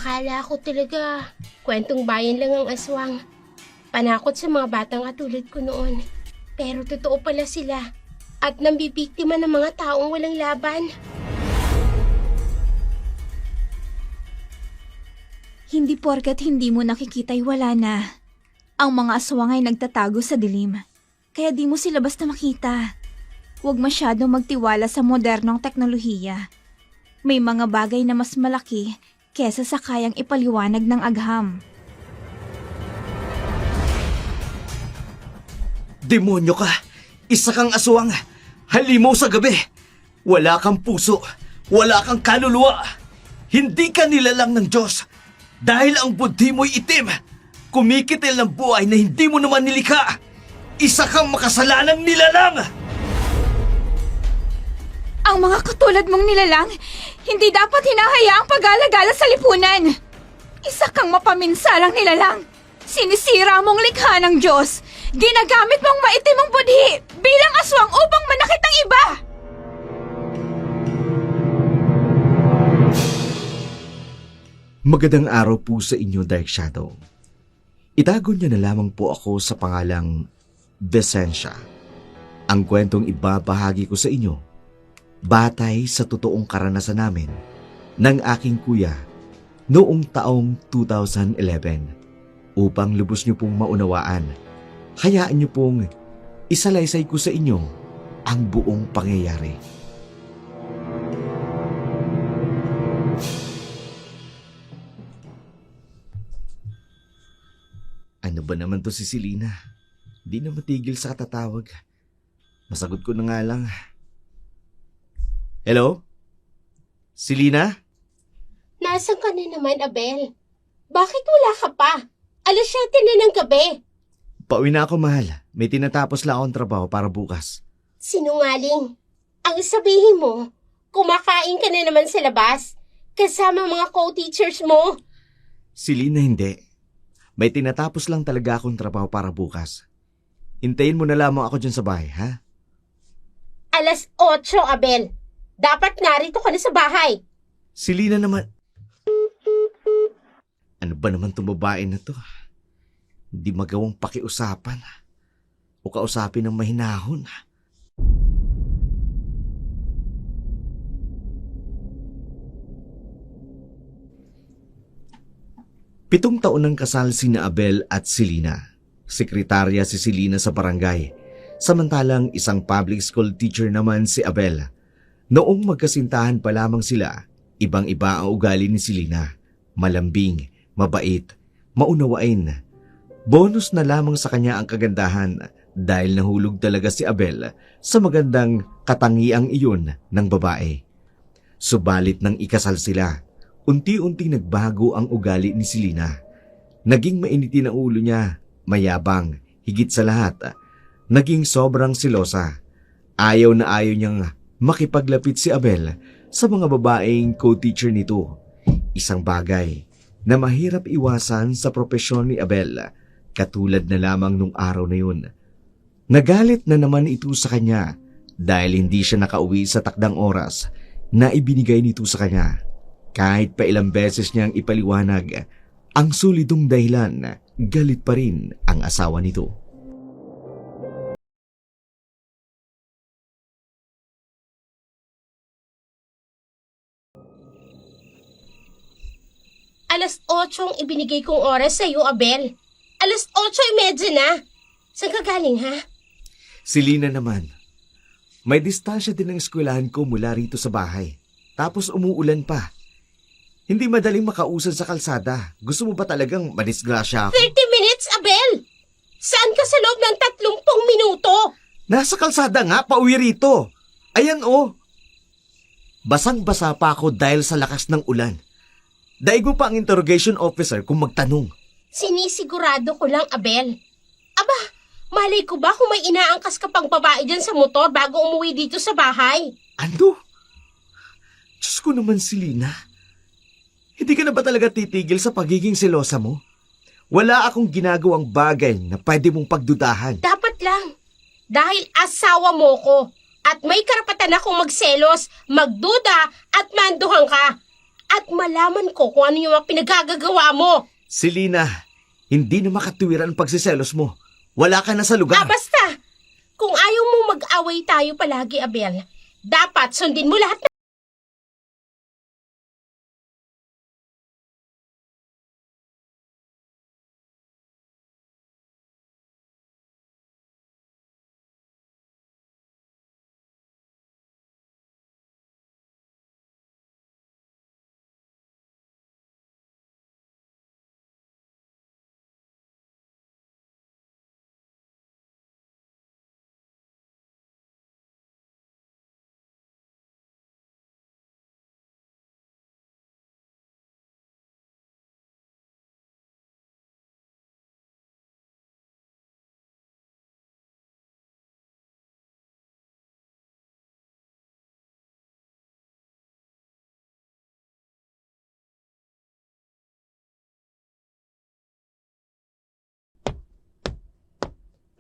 Akala ko talaga, kwentong bayan lang ang aswang. Panakot sa mga batang katulad ko noon. Pero totoo pala sila. At nambibiktima ng mga taong walang laban. Hindi porket hindi mo nakikita'y wala na. Ang mga aswang ay nagtatago sa dilim. Kaya di mo sila basta makita. Huwag masyadong magtiwala sa modernong teknolohiya. May mga bagay na mas malaki kesa sa kayang ipaliwanag ng agham. Demonyo ka! Isa kang aswang! Halimaw sa gabi! Wala kang puso! Wala kang kaluluwa! Hindi ka nilalang ng Diyos! Dahil ang budhi mo'y itim! Kumikitil ng buhay na hindi mo naman nilikha! Isa kang makasalanang nilalang! Ang mga katulad mong nilalang, hindi dapat hinahayaang pag-alagala sa lipunan. Isa kang mapaminsalang nilalang. Sinisira mong likha ng Diyos. Ginagamit mong maitim ang budhi bilang aswang upang manakit ang iba. Magandang araw po sa inyo, Dark Shadow. Itago niyo na lamang po ako sa pangalang Desensya. Ang kwentong ibabahagi ko sa inyo, batay sa totoong karanasan namin ng aking kuya noong taong 2011. Upang lubos niyo pong maunawaan, hayaan niyo pong isalaysay ko sa inyo ang buong pangyayari. Ano ba naman to si Selena? Di na matigil sa katatawag. Masagot ko na nga lang. Hello? Selena? Nasaan ka na naman, Abel? Bakit wala ka pa? 7:00 na ng gabi. Pauwi na ako, mahal. May tinatapos lang akong trabaho para bukas. Sinungaling. Ang sabihin mo, kumakain ka na naman sa labas kasama mga co-teachers mo. Selena, hindi. May tinatapos lang talaga akong trabaho para bukas. Hintayin mo na lamang ako dyan sa bahay, ha? 8:00, Abel. Dapat narito ka na sa bahay. Selena naman. Ano ba naman itong babae na to? Hindi magawang pakiusapan. O kausapin ng mahinahon. 7 taon ng kasal sina Abel at Selena. Sekretarya si Selena sa barangay. Samantalang isang public school teacher naman si Abel. Noong magkasintahan pa lamang sila, ibang-iba ang ugali ni Selena. Malambing, mabait, maunawain. Bonus na lamang sa kanya ang kagandahan dahil nahulog talaga si Abel sa magandang katangiang iyon ng babae. Subalit nang ikasal sila, unti-unting nagbago ang ugali ni Selena. Naging mainitin ang ulo niya, mayabang, higit sa lahat. Naging sobrang silosa. Ayaw na ayaw niyang makipaglapit si Abel sa mga babaeng co-teacher nito. Isang bagay na mahirap iwasan sa propesyon ni Abel, katulad na lamang nung araw na yun. Nagalit na naman ito sa kanya dahil hindi siya nakauwi sa takdang oras na ibinigay nito sa kanya. Kahit pa ilang beses niyang ipaliwanag ang solidong dahilan, galit pa rin ang asawa nito. Alas 8 ang ibinigay kong oras sa iyo, Abel. 8:30 na. Saan ka galing, ha? Selena naman, may distansya din ang eskwelahan ko mula rito sa bahay. Tapos umuulan pa. Hindi madaling makausan sa kalsada. Gusto mo ba talagang madisgrasya ako? 30 minutes, Abel! Saan ka sa loob ng 30 minuto? Nasa kalsada nga, pauwi rito. Ayan oh. Basang-basa pa ako dahil sa lakas ng ulan. Daig mo pa ang interrogation officer kung magtanong. Sinisigurado ko lang, Abel. Aba, malay ko ba kung may inaangkas ka pang babae dyan sa motor bago umuwi dito sa bahay? Ano? Diyos ko naman, Selena. Hindi ka na ba talaga titigil sa pagiging selosa mo? Wala akong ginagawang bagay na pwede mong pagdudahan. Dapat lang. Dahil asawa mo ko at may karapatan akong magselos, magduda at manduhan ka. At at malaman ko kung ano yung mga pinagagagawa mo. Selena, hindi na makatuwiran ang pagsiselos mo. Wala ka na sa lugar. Basta! Kung ayaw mo mag-away tayo palagi, Abel, dapat sundin mo lahat.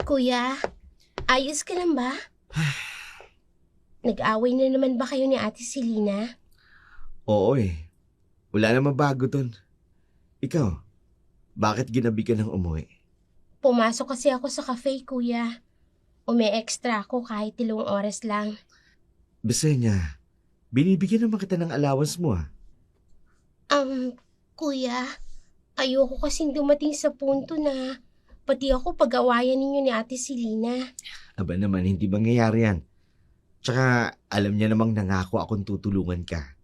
Kuya, ayos ka lang ba? Nag-away na naman ba kayo ni Ate Selena? Oo eh. Wala namang bago dun. Ikaw, bakit ginabi ka ng umuwi? Pumasok kasi ako sa cafe, kuya. Umi-extra ako kahit 3 oras lang. Bisenya, binibigyan naman kita ng allowance mo ah. Kuya, ayoko kasing dumating sa punto na pati ako pag-awayan ninyo ni Ate Selena. Aba naman, hindi mangyayari yan. Tsaka, alam niya namang nangako akong tutulungan ka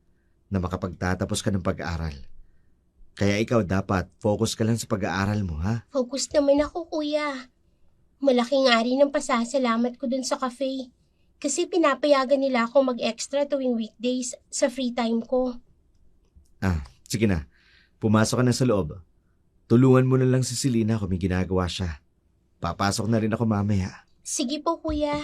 na makapagtatapos ka ng pag-aaral. Kaya ikaw dapat focus ka lang sa pag-aaral mo, ha? Focus naman ako, kuya. Malaking ari ng pasasalamat ko dun sa cafe. Kasi pinapayagan nila ako mag-extra tuwing weekdays sa free time ko. Sige na. Pumasok ka na sa loob. Tulungan mo na lang si Selena kung may ginagawa siya. Papasok na rin ako mamaya. Sige po, kuya.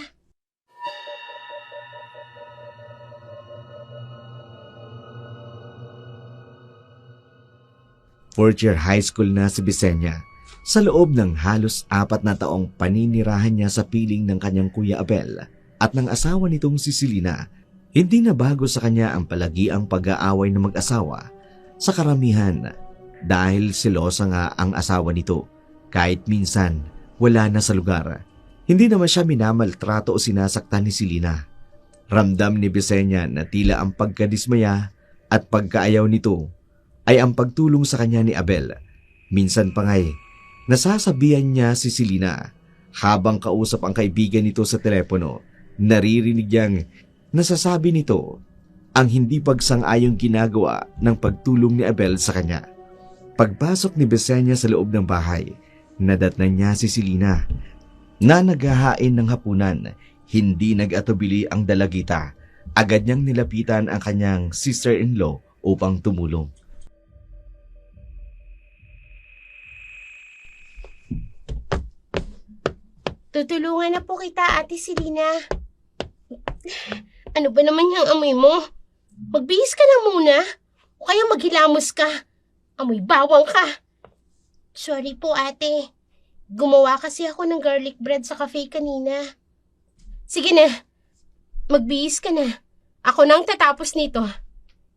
Fourth year high school na si Bisenya. Sa loob ng halos 4 na taong paninirahan niya sa piling ng kanyang kuya Abel at ng asawa nitong si Selena, hindi na bago sa kanya ang palagiang pag-aaway ng mag-asawa sa karamihan dahil selosa nga ang asawa nito kahit minsan wala na sa lugar. Hindi naman siya minamaltrato o sinasaktan ni Selena. Ramdam ni Bisenya na tila ang pagkadismaya at pagkaayaw nito ay ang pagtulong sa kanya ni Abel. Minsan pa nga'y nasasabihan niya si Selena habang kausap ang kaibigan nito sa telepono. Naririnig niyang nasasabi nito ang hindi pagsang-ayong ginagawa ng pagtulong ni Abel sa kanya. Pagpasok ni Bisenya sa loob ng bahay, nadatnan niya si Selena na naghahain ng hapunan. Hindi nag-atubili ang dalagita. Agad niyang nilapitan ang kanyang sister-in-law upang tumulong. Tutulungan na po kita, Ate Selena. Ano ba naman yung amoy mo? Magbihis ka na muna. O kaya maghilamos ka. Amoy bawang ka. Sorry po, ate. Gumawa kasi ako ng garlic bread sa cafe kanina. Sige na. Magbihis ka na. Ako nang tatapos nito.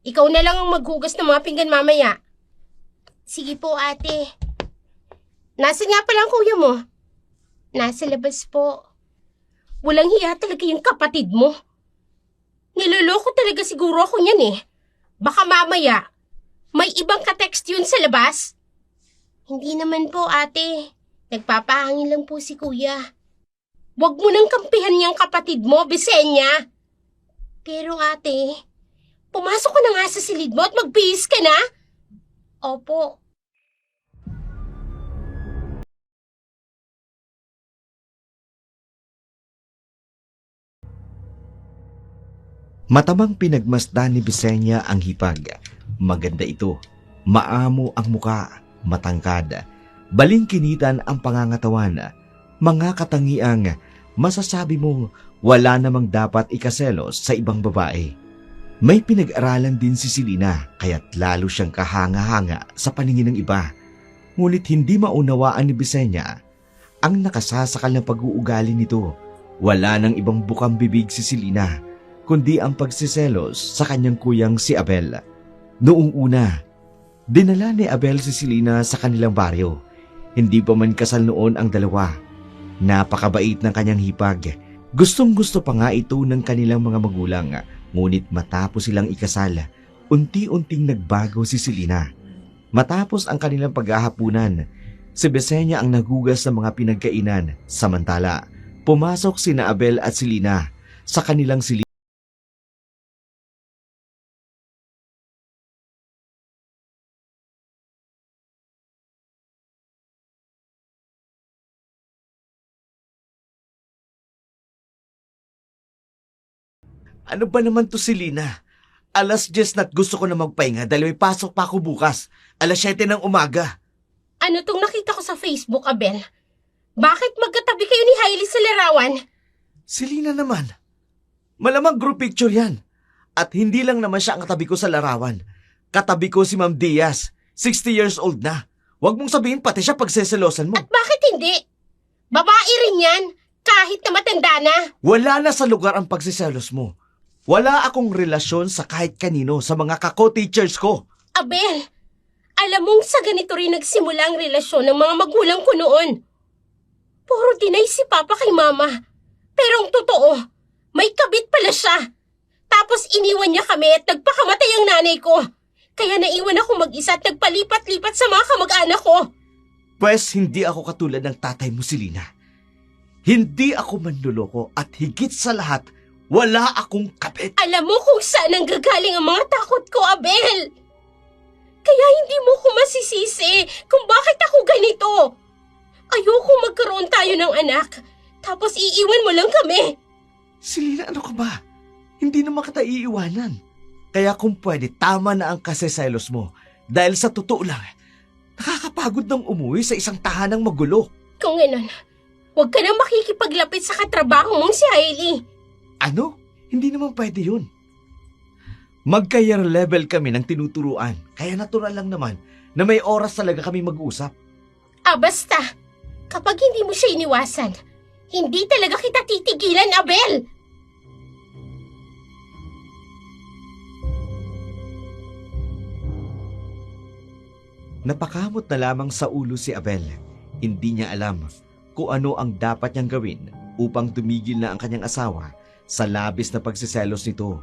Ikaw na lang ang maghugas ng mga pinggan mamaya. Sige po, ate. Nasaan nga pala ang kuya mo? Nasa labas po. Walang hiya talaga yung kapatid mo. Niloloko talaga siguro ako niyan eh. Baka mamaya, may ibang ka-text yun sa labas. Hindi naman po, ate. Nagpapahangin lang po si kuya. Huwag mo nang kampihan niyang kapatid mo, Bisenya. Pero ate, pumasok ka na nga sa silid mo at magbihis ka na. Opo. Matamang pinagmasdan ni Bisenya ang hipag. Maganda ito. Maamo ang muka, matangkad. Balingkinitan ang pangangatawan. Mga katangiang masasabi mong wala namang dapat ikaselos sa ibang babae. May pinag-aralan din si Selena kaya't lalo siyang kahanga-hanga sa paningin ng iba. Ngunit hindi maunawaan ni Bisenya ang nakasasakal na pag-uugali nito. Wala nang ibang bukang bibig si Selena kundi ang pagsiselos sa kanyang kuyang si Abel. Noong una, dinala ni Abel si Selena sa kanilang baryo. Hindi pa man kasal noon ang dalawa. Napakabait ng kanyang hipag. Gustong-gusto pa nga ito ng kanilang mga magulang. Ngunit matapos silang ikasal, unti-unting nagbago si Selena. Matapos ang kanilang paghahapunan, si Besenia ang nagugas ng mga pinagkainan. Samantala, pumasok sina Abel at Selena sa kanilang silid. Ano ba naman to, Selena? Alas 10 na't gusto ko na magpahinga dahil may pasok pa ako bukas. Alas 7 ng umaga. Ano tong nakita ko sa Facebook, Abel? Bakit magkatabi kayo ni Hailey sa larawan? Selena naman. Malamang group picture yan. At hindi lang naman siya ang katabi ko sa larawan. Katabi ko si Ma'am Diaz, 60 years old na. Huwag mong sabihin pati siya pagseselosan mo. At bakit hindi? Babae rin yan, kahit na matanda na. Wala na sa lugar ang pagsiselos mo. Wala akong relasyon sa kahit kanino sa mga kako-teachers ko. Abel, alam mong sa ganito rin nagsimula ang relasyon ng mga magulang ko noon. Puro dinay si Papa kay Mama. Pero ang totoo, may kabit pala siya. Tapos iniwan niya kami at nagpakamatay ang nanay ko. Kaya naiwan ako mag-isa at nagpalipat-lipat sa mga kamag-anak ko. Pwes hindi ako katulad ng tatay mo, Selena. Hindi ako manluloko at higit sa lahat, wala akong kabit. Alam mo kung saan ang gagaling ang mga takot ko, Abel. Kaya hindi mo ko masisisi kung bakit ako ganito. Ayoko magkaroon tayo ng anak, tapos iiwan mo lang kami. Selena, ano ka ba? Hindi naman kita iiwanan. Kaya kung pwede, tama na ang kaseselos mo. Dahil sa totoo lang, nakakapagod ng umuwi sa isang tahanang magulo. Kung ganon, huwag ka nang makikipaglapit sa katrabaho mong si Hailey. Ano? Hindi naman pwede yun. Magka-year level kami ng tinuturuan. Kaya natural lang naman na may oras talaga kami mag-usap. Basta. Kapag hindi mo siya iniwasan, hindi talaga kita titigilan, Abel! Napakamot na lamang sa ulo si Abel. Hindi niya alam kung ano ang dapat niyang gawin upang tumigil na ang kanyang asawa sa labis na pagsiselos nito.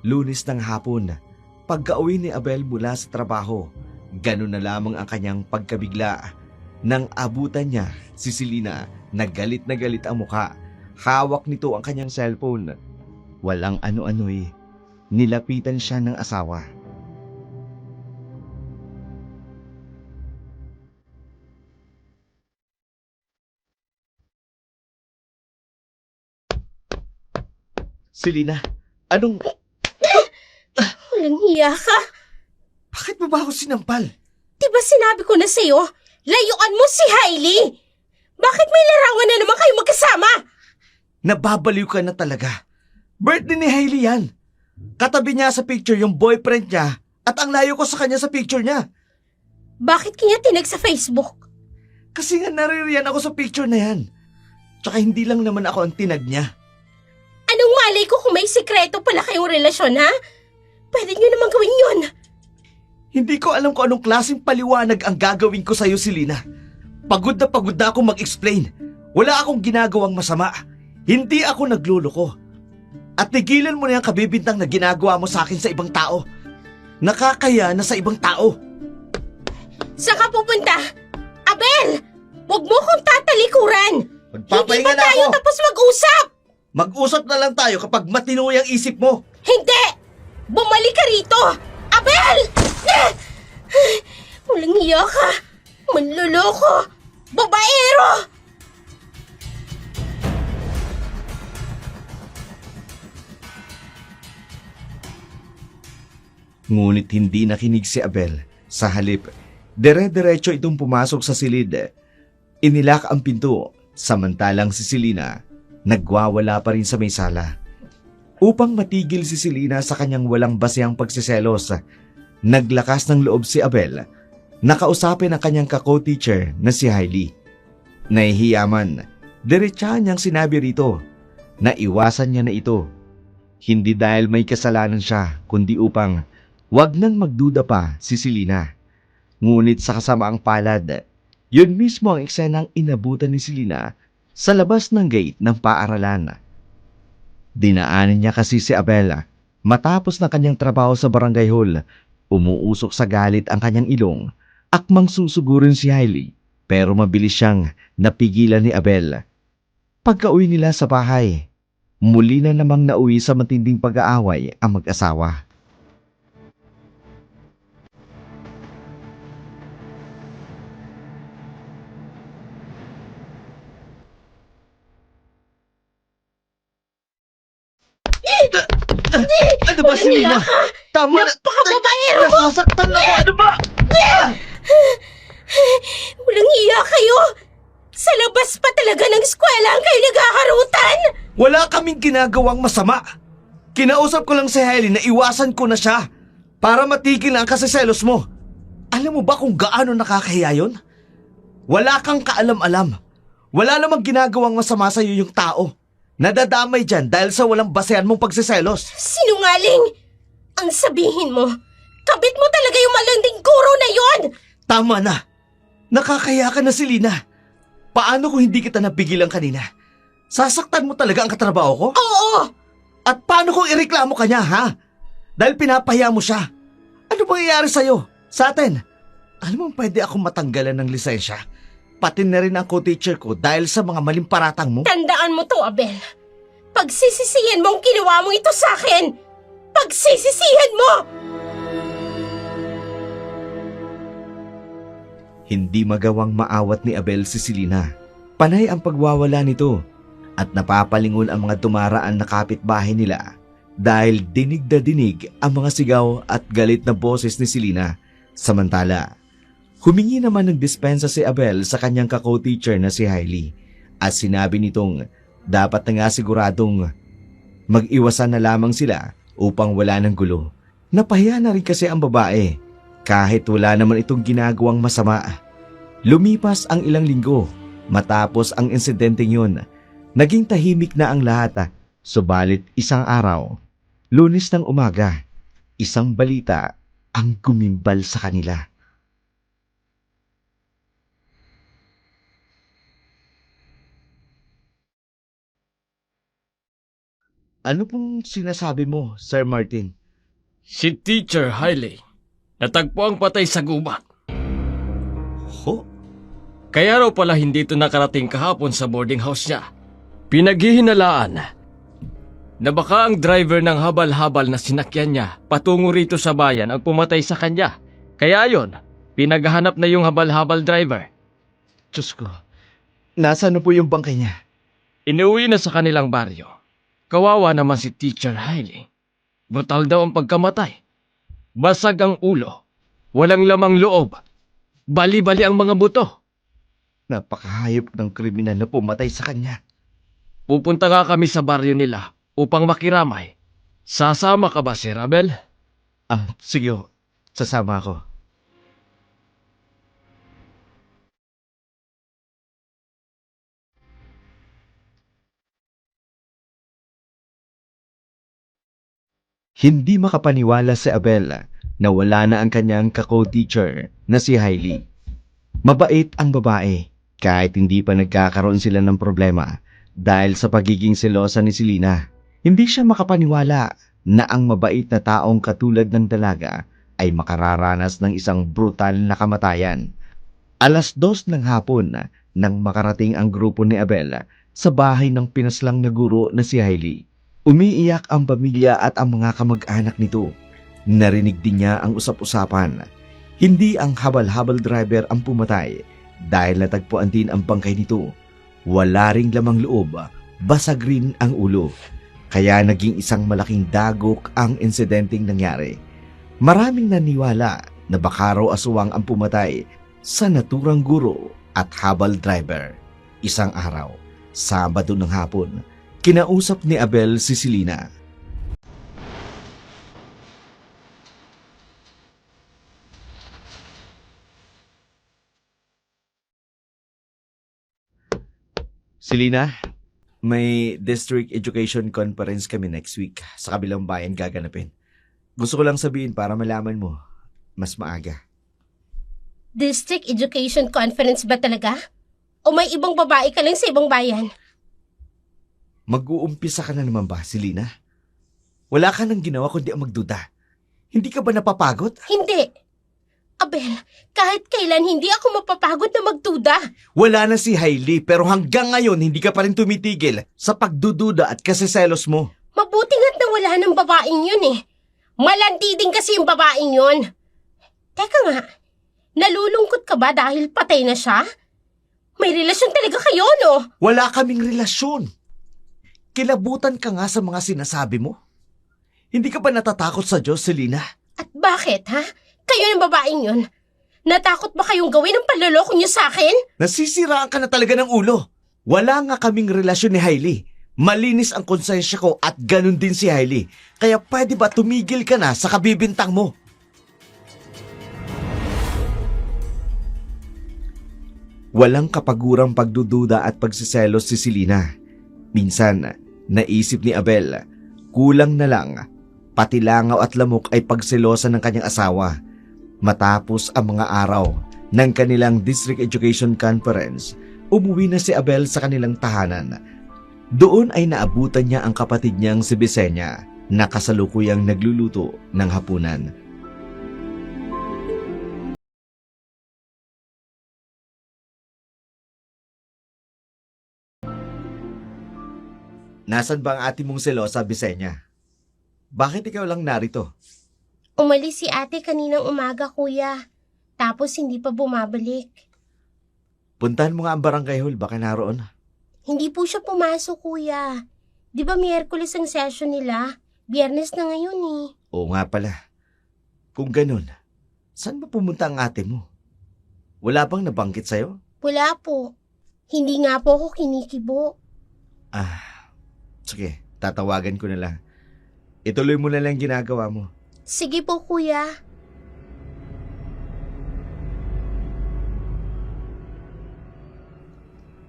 Lunes ng hapon, pagka-uwi ni Abel mula sa trabaho, ganun na lamang ang kanyang pagkabigla. Nang abutan niya si Selena, na galit ang muka. Hawak nito ang kanyang cellphone. Walang ano-ano'y nilapitan siya ng asawa. Selena, anong... Walang hiya ka. Bakit mo ba ako sinampal? Diba sinabi ko na sa'yo, layuan mo si Hailey? Bakit may larawan na naman kayo magkasama? Nababaliw ka na talaga. Birthday ni Hailey yan. Katabi niya sa picture yung boyfriend niya at ang layo ko sa kanya sa picture niya. Bakit kanya tinag sa Facebook? Kasi nga naririyan ako sa picture na yan. Tsaka hindi lang naman ako ang tinag niya. Anong malay ko kung may sikreto pala kayong relasyon, ha? Pwede nyo naman gawin yun. Hindi ko alam kung anong klaseng paliwanag ang gagawin ko sa'yo, Selena. Pagod na ako mag-explain. Wala akong ginagawang masama. Hindi ako nagluloko. At tigilan mo na yung kabibintang na ginagawa mo sa akin sa ibang tao. Nakakaya na sa ibang tao. Saan ka pupunta? Abel! Huwag mo kong tatalikuran! Hindi Magpapahinga pa na tayo ako. tapos mag-usap? Mag-usap na lang tayo kapag matino yung isip mo. Hindi! Bumalik ka rito! Abel! Walang hiya ka! Manloloko! Babaero! Ngunit hindi nakinig si Abel. Sa halip, dire-diretso itong pumasok sa silid. Inilak ang pinto, samantalang si Selena nagwawala pa rin sa may sala. Upang matigil si Selena sa kanyang walang basehang pagsiselos, naglakas ng loob si Abel. Nakausapin ang kanyang kako-teacher na si Hailey. Nahihiya man, diretsahan niyang sinabi rito na iwasan niya na ito. Hindi dahil may kasalanan siya, kundi upang Wag nang magduda pa si Selena. Ngunit sa kasamaang palad, yun mismo ang eksenang inabutan ni Selena sa labas ng gate ng paaralan. Dinaanan niya kasi si Abel matapos ng kanyang trabaho sa barangay hall. Umuusok sa galit ang kanyang ilong, akmang susugurin si Hailey, pero mabilis siyang napigilan ni Abel. Pagka-uwi nila sa bahay, muli na namang nauwi sa matinding pag-aaway ang mag-asawa. Ano ba, Selena? Tama na! Napakababaero mo! Nasasaktan ako! Ano ba? Walang iya kayo! Sa labas pa talaga ng eskwela ang kayo naghaharutan! Wala kaming ginagawang masama. Kinausap ko lang si Hailey na iwasan ko na siya para matigil ang kasiselos mo. Alam mo ba kung gaano nakakahiya yun? Wala kang kaalam-alam. Wala namang ginagawang masama sa iyo yung tao. Nadadamay dyan dahil sa walang basehan mong pagsiselos. Sinungaling! Ang sabihin mo, kabit mo talaga yung malanding guro na yon! Tama na. Nakakaya ka na, Selena. Paano kung hindi kita napigilan kanina? Sasaktan mo talaga ang katrabaho ko? Oo! At paano kung ireklamo ka niya, ha? Dahil pinapahiya mo siya. Ano mangyayari sa'yo? Sa atin? Alam mo, pwede akong matanggalan ng lisensya. Pati na rin ang co-teacher ko dahil sa mga maling paratang mo. Tandaan mo to, Abel. Pagsisisihan mo ang ginawa mo ito sa akin! Pagsisisihan mo! Hindi magawang maawat ni Abel si Selena. Panay ang pagwawala nito at napapalingon ang mga dumaraan na kapitbahay nila dahil dinig na dinig ang mga sigaw at galit na boses ni Selena. Samantala, humingi naman ng dispensa si Abel sa kanyang kako-teacher na si Hailey at sinabi nitong dapat na nga siguradong mag-iwasan na lamang sila upang wala ng gulo. Napahiya na rin kasi ang babae kahit wala naman itong ginagawang masama. Lumipas ang ilang linggo matapos ang insidenteng yun. Naging tahimik na ang lahat, subalit isang araw, Lunes ng umaga, isang balita ang gumimbal sa kanila. Ano pong sinasabi mo, Sir Martin? Si Teacher Hailey, natagpo ang patay sa gubat. Ho? Kaya raw pala hindi ito nakarating kahapon sa boarding house niya. Pinaghihinalaan na baka ang driver ng habal-habal na sinakyan niya patungo rito sa bayan ang pumatay sa kanya. Kaya ayon, pinaghahanap na yung habal-habal driver. Diyos ko, nasaan na po yung bangkay niya? Inuwi na sa kanilang baryo. Kawawa naman si Teacher Hailey. Brutal daw ang pagkamatay. Basag ang ulo. Walang lamang loob. Bali-bali ang mga buto. Napakahayop ng kriminal na pumatay sa kanya. Pupunta nga kami sa baryo nila upang makiramay. Sasama ka ba, Sir Abel? Sige, sasama ako. Hindi makapaniwala si Abel na wala na ang kanyang kako-teacher na si Hailey. Mabait ang babae kahit hindi pa nagkakaroon sila ng problema dahil sa pagiging selosa ni Selena. Hindi siya makapaniwala na ang mabait na taong katulad ng dalaga ay makararanas ng isang brutal na kamatayan. 2:00 ng hapon nang makarating ang grupo ni Abel sa bahay ng pinaslang na guro na si Hailey. Umiiyak ang pamilya at ang mga kamag-anak nito. Narinig din niya ang usap-usapan. Hindi ang habal-habal driver ang pumatay dahil natagpuan din ang bangkay nito. Wala ring lamang loob, basag rin ang ulo. Kaya naging isang malaking dagok ang insidenteng nangyari. Maraming naniwala na baka raw aswang ang pumatay sa naturang guro at habal driver. Isang araw, Sabado ng hapon, kinausap ni Abel si Selena. Selena, may district education conference kami next week sa kabilang bayan gaganapin. Gusto ko lang sabihin para malaman mo, mas maaga. District Education Conference ba talaga? O may ibang babae ka lang sa ibang bayan? Mag-uumpisa ka na naman ba, Selena? Wala ka nang ginawa kundi ang magduda. Hindi ka ba napapagod? Hindi. Abel, kahit kailan hindi ako mapapagod na magduda. Wala na si Hailey pero hanggang ngayon hindi ka pa rin tumitigil sa pagdududa at kasiselos mo. Mabuti nga't nawala ng babaeng yun eh. Malandi din kasi yung babaeng yun. Teka nga, nalulungkot ka ba dahil patay na siya? May relasyon talaga kayo, no? Wala kaming relasyon. Kilabutan ka nga sa mga sinasabi mo. Hindi ka ba natatakot sa Diyos, Selena? At bakit, ha? Kayo ng babaeng yun. Natakot ba kayong gawin ang panloloko niyo sa akin? Nasisiraan ka na talaga ng ulo. Wala nga kaming relasyon ni Hailey. Malinis ang konsensya ko at ganun din si Hailey. Kaya pwede ba tumigil ka na sa kabibintang mo? Walang kapagurang pagdududa at pagsiselos si Selena. Minsan, naisip ni Abel, kulang na lang, pati langaw at lamok ay pagselosan ng kanyang asawa. Matapos ang mga araw ng kanilang District Education Conference, umuwi na si Abel sa kanilang tahanan. Doon ay naabutan niya ang kapatid niyang si Bisenya na kasalukuyang nagluluto ng hapunan. Nasaan ba ang ate mong selosa, Bisenya? Bakit ikaw lang narito? Umalis si ate kaninang umaga, kuya. Tapos hindi pa bumabalik. Puntahan mo nga ang barangay hall, baka naroon. Hindi po siya pumasok, kuya. Di ba Miyerkules ang session nila? Biyernes na ngayon eh. Oo nga pala. Kung ganun, saan ba pumunta ang ate mo? Wala bang nabanggit sa'yo? Wala po. Hindi nga po ako kinikibo. Sige, tatawagan ko na lang. Ituloy mo na lang ginagawa mo. Sige po, kuya.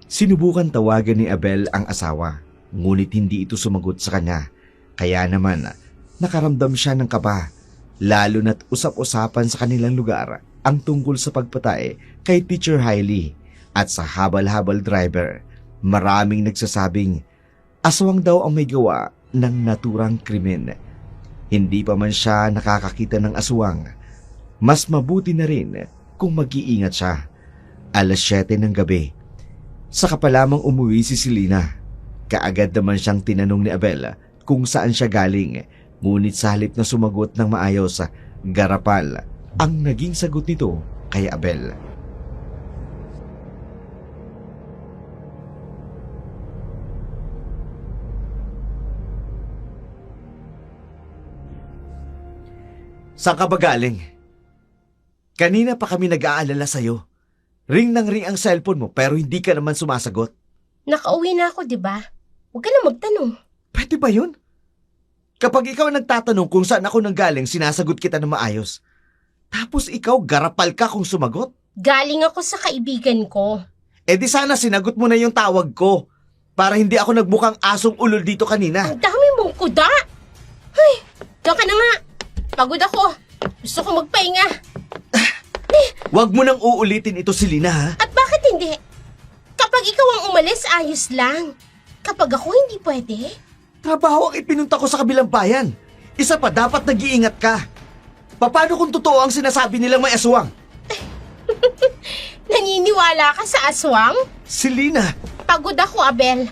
Sinubukan tawagan ni Abel ang asawa, ngunit hindi ito sumagot sa kanya. Kaya naman, nakaramdam siya ng kaba, lalo na't usap-usapan sa kanilang lugar ang tungkol sa pagpatay kay Teacher Hailey at sa habal-habal driver. Maraming nagsasabing aswang daw ang may gawa ng naturang krimen. Hindi pa man siya nakakakita ng aswang. Mas mabuti na rin kung mag-iingat siya. 7:00 ng gabi. Saka pa lamang umuwi si Selena. Kaagad naman siyang tinanong ni Abel kung saan siya galing. Ngunit sa halip na sumagot ng maayos, garapal ang naging sagot nito kay Abel. Saan ka ba galing? Kanina pa kami nag-aalala sa'yo. Ring nang ring ang cellphone mo pero hindi ka naman sumasagot. Nakauwi na ako, di ba? Huwag ka na magtanong. Pwede ba yun? Kapag ikaw nagtatanong kung saan ako nanggaling, sinasagot kita na maayos. Tapos ikaw, garapal ka kung sumagot. Galing ako sa kaibigan ko. Eh di sana sinagot mo na yung tawag ko para hindi ako nagbukang asong ulol dito kanina. Ang dami mong kuda! Ay, diyan ka na nga. Pagod ako. Gusto ko magpahinga. Huwag mo nang uulitin ito, Selena, ha? At bakit hindi? Kapag ikaw ang umalis, ayos lang. Kapag ako hindi pwede, Trabaho ang ipinunta ko sa kabilang bayan. Isa pa, dapat nag-iingat ka. Paano kung totoo ang sinasabi nilang may aswang? naniniwala ka sa aswang? Selena! Pagod ako, Abel.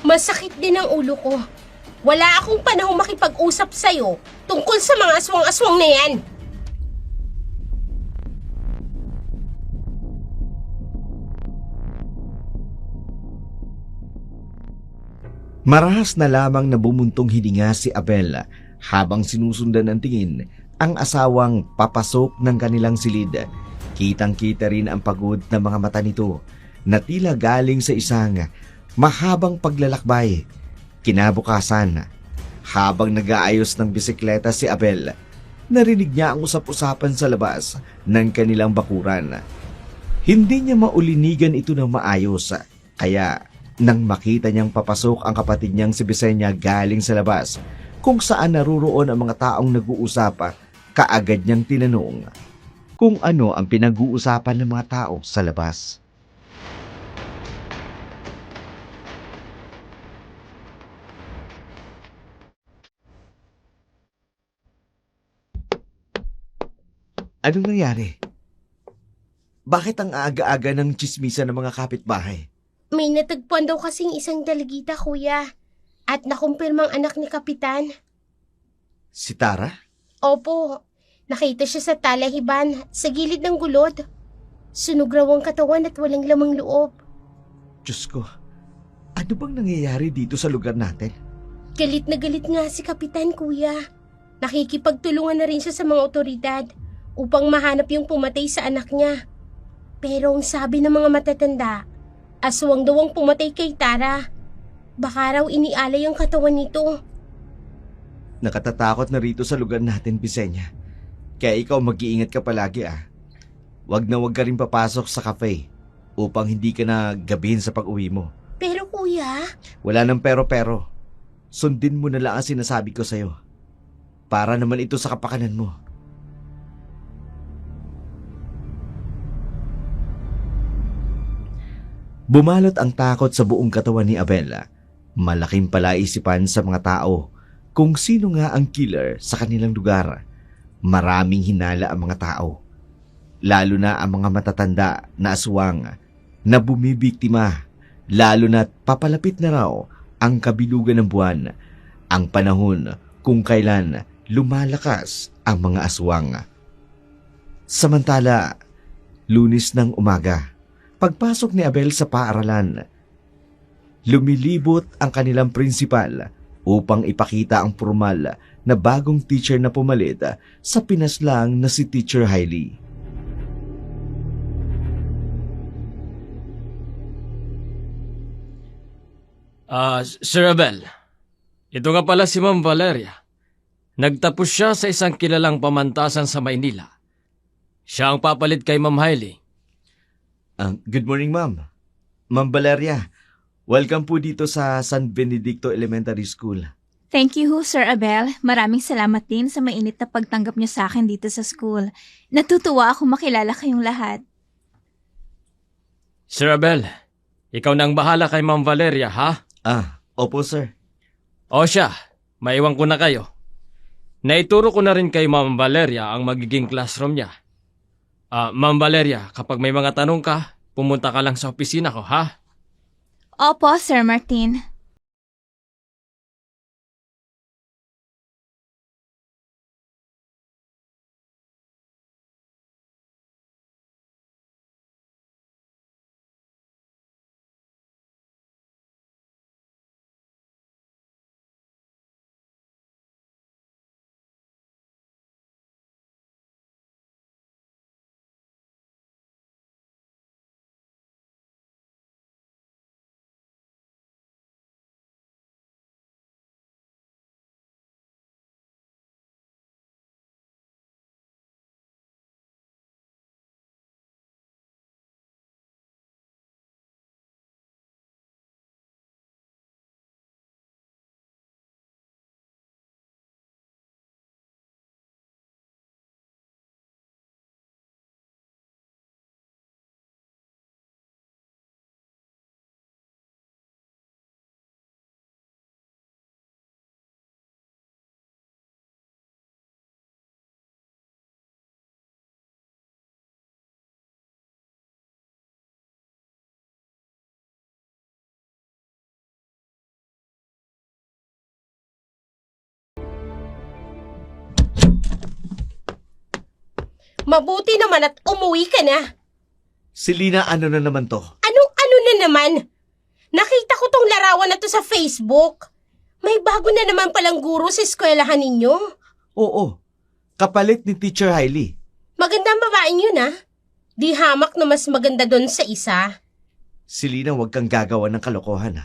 Masakit din ang ulo ko. Wala akong panahong makipag-usap sa'yo tungkol sa mga aswang-aswang na yan. Marahas na lamang na bumuntong hininga si Abel habang sinusundan ng tingin ang asawang papasok ng kanilang silid. Kitang-kita rin ang pagod ng mga mata nito na tila galing sa isang mahabang paglalakbay. Kinabukasan, habang nag-aayos ng bisikleta si Abel, narinig niya ang usap-usapan sa labas ng kanilang bakuran. Hindi niya maulinigan ito ng maayos, kaya nang makita niyang papasok ang kapatid niyang si Bisenya galing sa labas, kung saan naruroon ang mga taong nag-uusapa, kaagad niyang tinanong kung ano ang pinag-uusapan ng mga tao sa labas. Anong nangyari? Bakit ang aga-aga ng tsismisa ng mga kapitbahay? May natagpuan daw kasing isang dalagita, kuya. At nakumpirmang anak ni Kapitan. Si Tara? Opo, nakita siya sa talahiban sa gilid ng gulod. Sunog raw ang katawan at walang lamang loob. Diyos ko, ano bang nangyayari dito sa lugar natin? Galit na galit nga si Kapitan, kuya. Nakikipagtulungan na rin siya sa mga otoridad upang mahanap yung pumatay sa anak niya. Pero ang sabi ng mga matatanda, aswang daw ang pumatay kay Tara. Baka raw inialay ang katawan nito. Nakatatakot na rito sa lugar natin, Bisenya. Kaya ikaw mag-iingat ka palagi Wag na wag ka rin papasok sa cafe upang hindi ka na gabihin sa pag-uwi mo. Pero kuya, Wala nang pero-pero. Sundin mo na lang ang sinasabi ko sa'yo. Para naman ito sa kapakanan mo. Bumalot ang takot sa buong katawan ni Abela. Malaking palaisipan sa mga tao kung sino nga ang killer sa kanilang lugar. Maraming hinala ang mga tao. Lalo na ang mga matatanda na aswang na bumibiktima. Lalo na't papalapit na raw ang kabilugan ng buwan. Ang panahon kung kailan lumalakas ang mga aswang. Samantala, Lunes ng umaga, pagpasok ni Abel sa paaralan, lumilibot ang kanilang prinsipal upang ipakita ang formal na bagong teacher na pumalit sa pinaslang na si Teacher Hailey. Sir Abel, ito nga pala si Ma'am Valeria. Nagtapos siya sa isang kilalang pamantasan sa Maynila. Siya ang papalit kay Ma'am Hailey. Good morning, ma'am. Ma'am Valeria, welcome po dito sa San Benedicto Elementary School. Thank you ho, Sir Abel. Maraming salamat din sa mainit na pagtanggap niyo sa akin dito sa school. Natutuwa ako makilala kayong lahat. Sir Abel, ikaw na ang bahala kay Ma'am Valeria, ha? Opo, sir. O siya, maiwan ko na kayo. Naituro ko na rin kay Ma'am Valeria ang magiging classroom niya. Ma'am Valeria, kapag may mga tanong ka, pumunta ka lang sa opisina ko, ha? Opo, Sir Martin. mabuti naman at umuwi ka na. Selena, ano na naman to? Anong-ano na naman? Nakita ko tong larawan na to sa Facebook. May bago na naman palang guro sa eskwelahan ninyo. Oo, kapalit ni Teacher Hailey. Magandang babaeng yun, ah. Di hamak na mas maganda doon sa isa. Selena, huwag kang gagawa ng kalokohan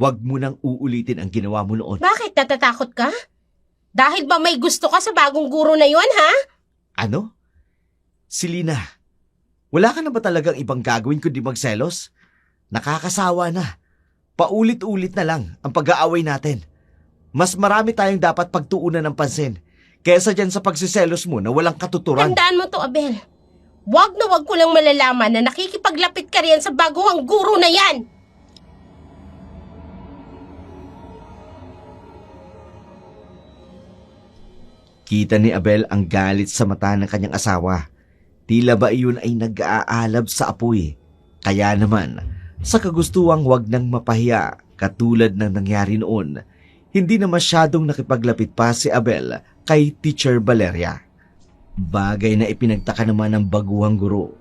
Huwag mo nang uulitin ang ginawa mo noon. Bakit natatakot ka? Dahil ba may gusto ka sa bagong guro na yun, ha? Ano? Selena, wala ka na ba talagang ibang gagawin kundi magselos? Nakakasawa na. Paulit-ulit na lang ang pag-aaway natin. Mas marami tayong dapat pagtuunan ng pansin kaysa dyan sa pagsiselos mo na walang katuturan. Tandaan mo to, Abel. Wag na wag ko lang malalaman na nakikipaglapit ka riyan sa baguhang guro na yan. Kita ni Abel ang galit sa mata ng kanyang asawa. Tila ba iyon ay nag-aalab sa apoy. Kaya naman, sa kagustuang wag nang mapahiya katulad ng nangyari noon, hindi na masyadong nakipaglapit pa si Abel kay Teacher Valeria. Bagay na ipinagtaka naman ng baguhang guro.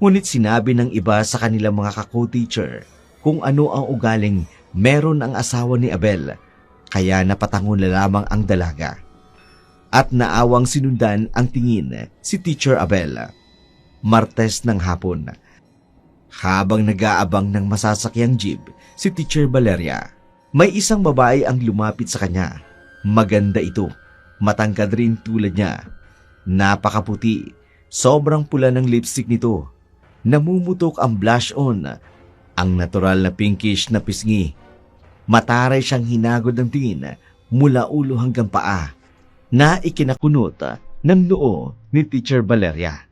Ngunit sinabi ng iba sa kanilang mga kako-teacher kung ano ang ugaling meron ang asawa ni Abel, kaya napatangon na lamang ang dalaga. At naawang sinundan ang tingin si Teacher Abel. Martes ng hapon. Habang nag-aabang ng masasakyang jeep si Teacher Valeria, may isang babae ang lumapit sa kanya. Maganda ito, matangkad rin tulad niya. Napakaputi, sobrang pula ng lipstick nito. Namumutok ang blush on, ang natural na pinkish na pisngi. Mataray siyang hinagod ng tingin mula ulo hanggang paa, na ikinakunot ng noo ni Teacher Valeria.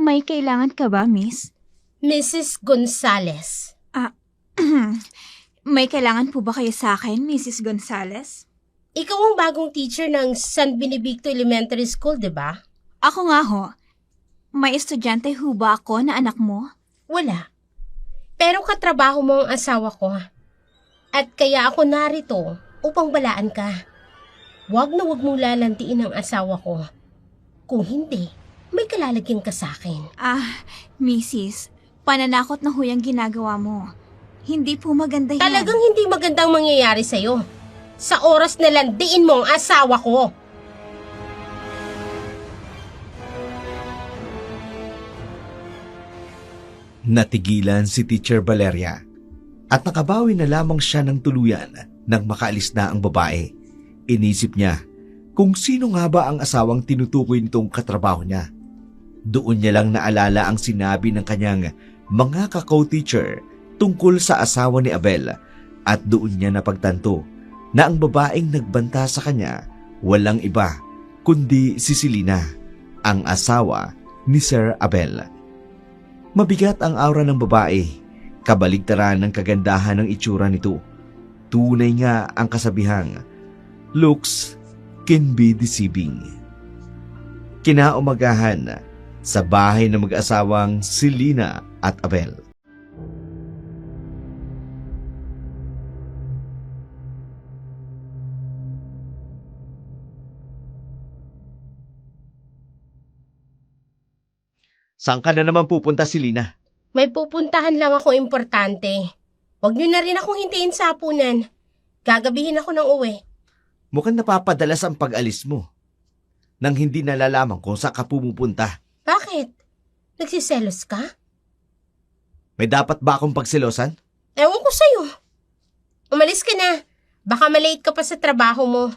May kailangan ka ba, miss? Mrs. Gonzales. May kailangan po ba kayo sa akin, Mrs. Gonzales? Ikaw ang bagong teacher ng San Benedicto Elementary School, di ba? Ako nga ho. May estudyante ho ba ako na anak mo? Wala. Pero katrabaho mo ang asawa ko. At kaya ako narito upang balaan ka. Huwag na huwag mo lalantiin ang asawa ko. Kung hindi, may kalalagyan ka sa akin. Mrs., pananakot na ho yung ginagawa mo. Hindi po maganda yan. Talagang hindi magandang mangyayari sa'yo. Sa oras na landiin mo ang asawa ko. Natigilan si Teacher Valeria at nakabawi na lamang siya ng tuluyan nang makaalis na ang babae. Inisip niya kung sino nga ba ang asawang tinutukoy nitong katrabaho niya. Doon niya lang naalala ang sinabi ng kanyang mga kako-teacher tungkol sa asawa ni Abel at doon niya napagtanto na ang babaeng nagbanta sa kanya walang iba kundi si Selena, ang asawa ni Sir Abel. Mabigat ang aura ng babae, kabaligtaran ng kagandahan ng itsura nito. Tunay nga ang kasabihang, looks can be deceiving. Kinaumagahan sa bahay ng mag-asawang Selena at Abel. Saan ka na naman pupunta, Selena? May pupuntahan lang ako importante. Huwag niyo na rin akong hintayin sa hapunan. Gagabihin ako ng uwi. Mukhang napapadalas ang pag-alis mo nang hindi nalalaman kung saan ka pumupunta. Bakit? Nagsiselos ka? May dapat ba akong pagselosan? Ewan ko sa'yo. Umalis ka na. Baka malate ka pa sa trabaho mo.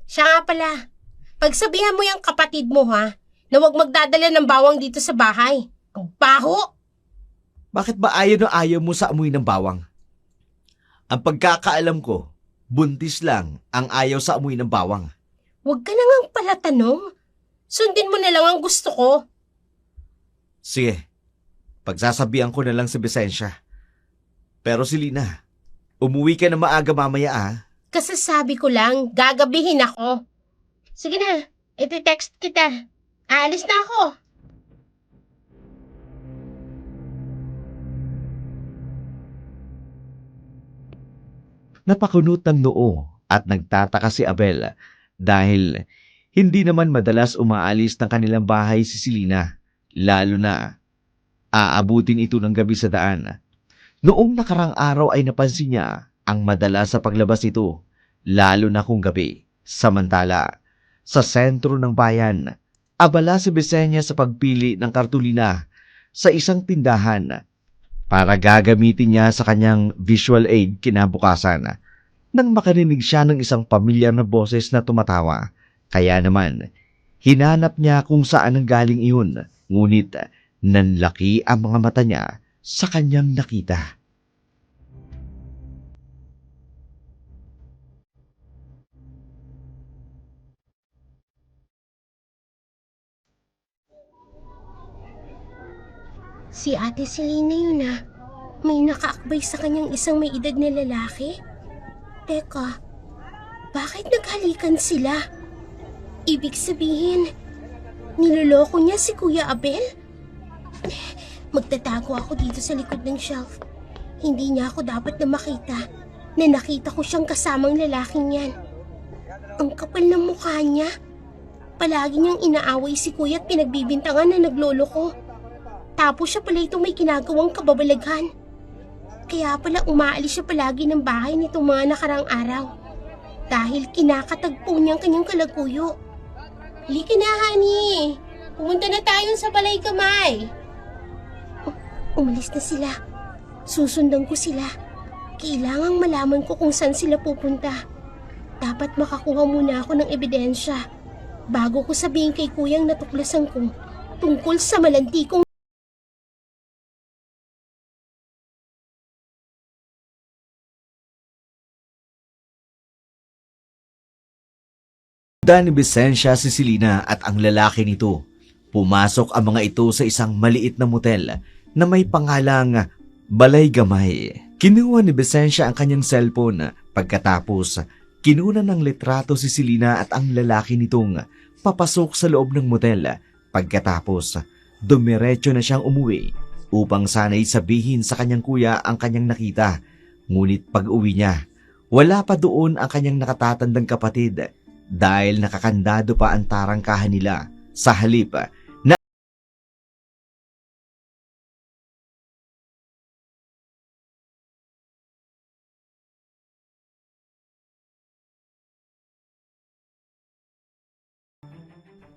Siya nga pala. Pagsabihan mo yung kapatid mo na huwag magdadala ng bawang dito sa bahay. Ang baho! Bakit ba ayaw na ayaw mo sa amoy ng bawang? Ang pagkakaalam ko, buntis lang ang ayaw sa amoy ng bawang. Huwag ka na ngang palatanong. Sundin mo na lang ang gusto ko. Sige, pagsasabihan ko na lang si Vicensya. Pero Selena, umuwi ka na maaga mamaya Kasasabi ko lang, gagabihin ako. Sige na, iti-text kita. Aalis na ako. Napakunot ng noo at nagtataka si Abel dahil hindi naman madalas umaalis ng kanilang bahay si Selena, lalo na aabutin ito ng gabi sa daan. Noong nakarang araw ay napansin niya ang madalas sa paglabas ito, lalo na kung gabi. Samantala, sa sentro ng bayan, abala si Vicenia sa pagpili ng kartulina sa isang tindahan para gagamitin niya sa kanyang visual aid kinabukasan. Nang makarinig siya ng isang pamilyar na boses na tumatawa, kaya naman, Hinanap niya kung saan ang galing iyon, ngunit nanlaki ang mga mata niya sa kanyang nakita. Si Ate Selena yun ah. May nakaakbay sa kanyang isang may edad na lalaki? Teka, bakit naghalikan sila? Ibig sabihin, niloloko niya si Kuya Abel? Magtatago ako dito sa likod ng shelf. Hindi niya ako dapat na makita na nakita ko siyang kasamang lalaking yan. Ang kapal ng mukha niya. Palagi niyang inaaway si Kuya at pinagbibintangan na nagloloko. Tapos siya pala itong may ginagawang kababalaghan. Kaya pala umaalis siya palagi ng bahay nitong mga nakarang araw. Dahil kinakatagpo niyang kanyang kalaguyo. Halika na, honey. Pumunta na tayo sa balay kamay. Umalis na sila. Susundan ko sila. Kailangang malaman ko kung saan sila pupunta. Dapat makakuha muna ako ng ebidensya bago ko sabihin kay kuyang natuklasan ko tungkol sa malantikong Ni Vicensya si Selena at ang lalaki nito. Pumasok ang mga ito sa isang maliit na motel na may pangalang Balay Gamay. Kinuha ni Vicensya ang kanyang cellphone pagkatapos kinuna ng litrato si Selena at ang lalaki nitong papasok sa loob ng motel. Pagkatapos dumiretso na siyang umuwi upang sana'y sabihin sa kanyang kuya ang kanyang nakita. Ngunit pag uwi niya, wala pa doon ang kanyang nakatatandang kapatid dahil nakakandado pa ang tarangkahan nila. Sa halip na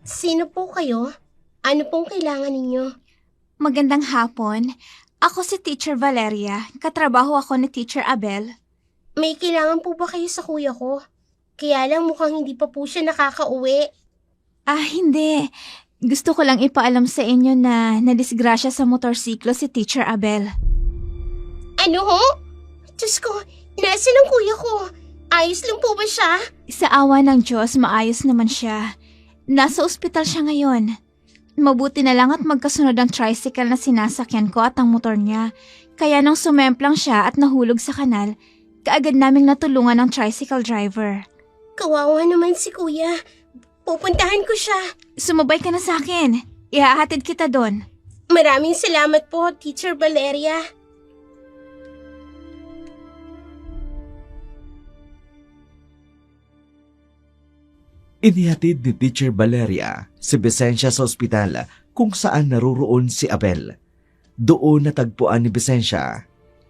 Sino po kayo? Ano pong kailangan ninyo? Magandang hapon. Ako si Teacher Valeria. Katrabaho ako ni Teacher Abel. May kailangan po ba kayo sa kuya ko? Kaya lang mukhang hindi pa po siya nakakauwi. Hindi. Gusto ko lang ipaalam sa inyo na nadisgrasya sa motorsiklo si Teacher Abel. Ano ho? Diyos ko, nasaan ang kuya ko? Ayos lang po ba siya? Sa awa ng Diyos, maayos naman siya. Nasa ospital siya ngayon. Mabuti na lang at magkasunod ang tricycle na sinasakyan ko at ang motor niya. Kaya nung sumemplang siya at nahulog sa kanal, kaagad naming natulungan ng tricycle driver. Kawawa naman si kuya. Pupuntahan ko siya. Sumabay ka na sa akin. Ihahatid kita doon. Maraming salamat po, Teacher Valeria. inihatid ni Teacher Valeria si Vicensya sa ospital kung saan naroroon si Abel. Doon natagpuan ni Vicensya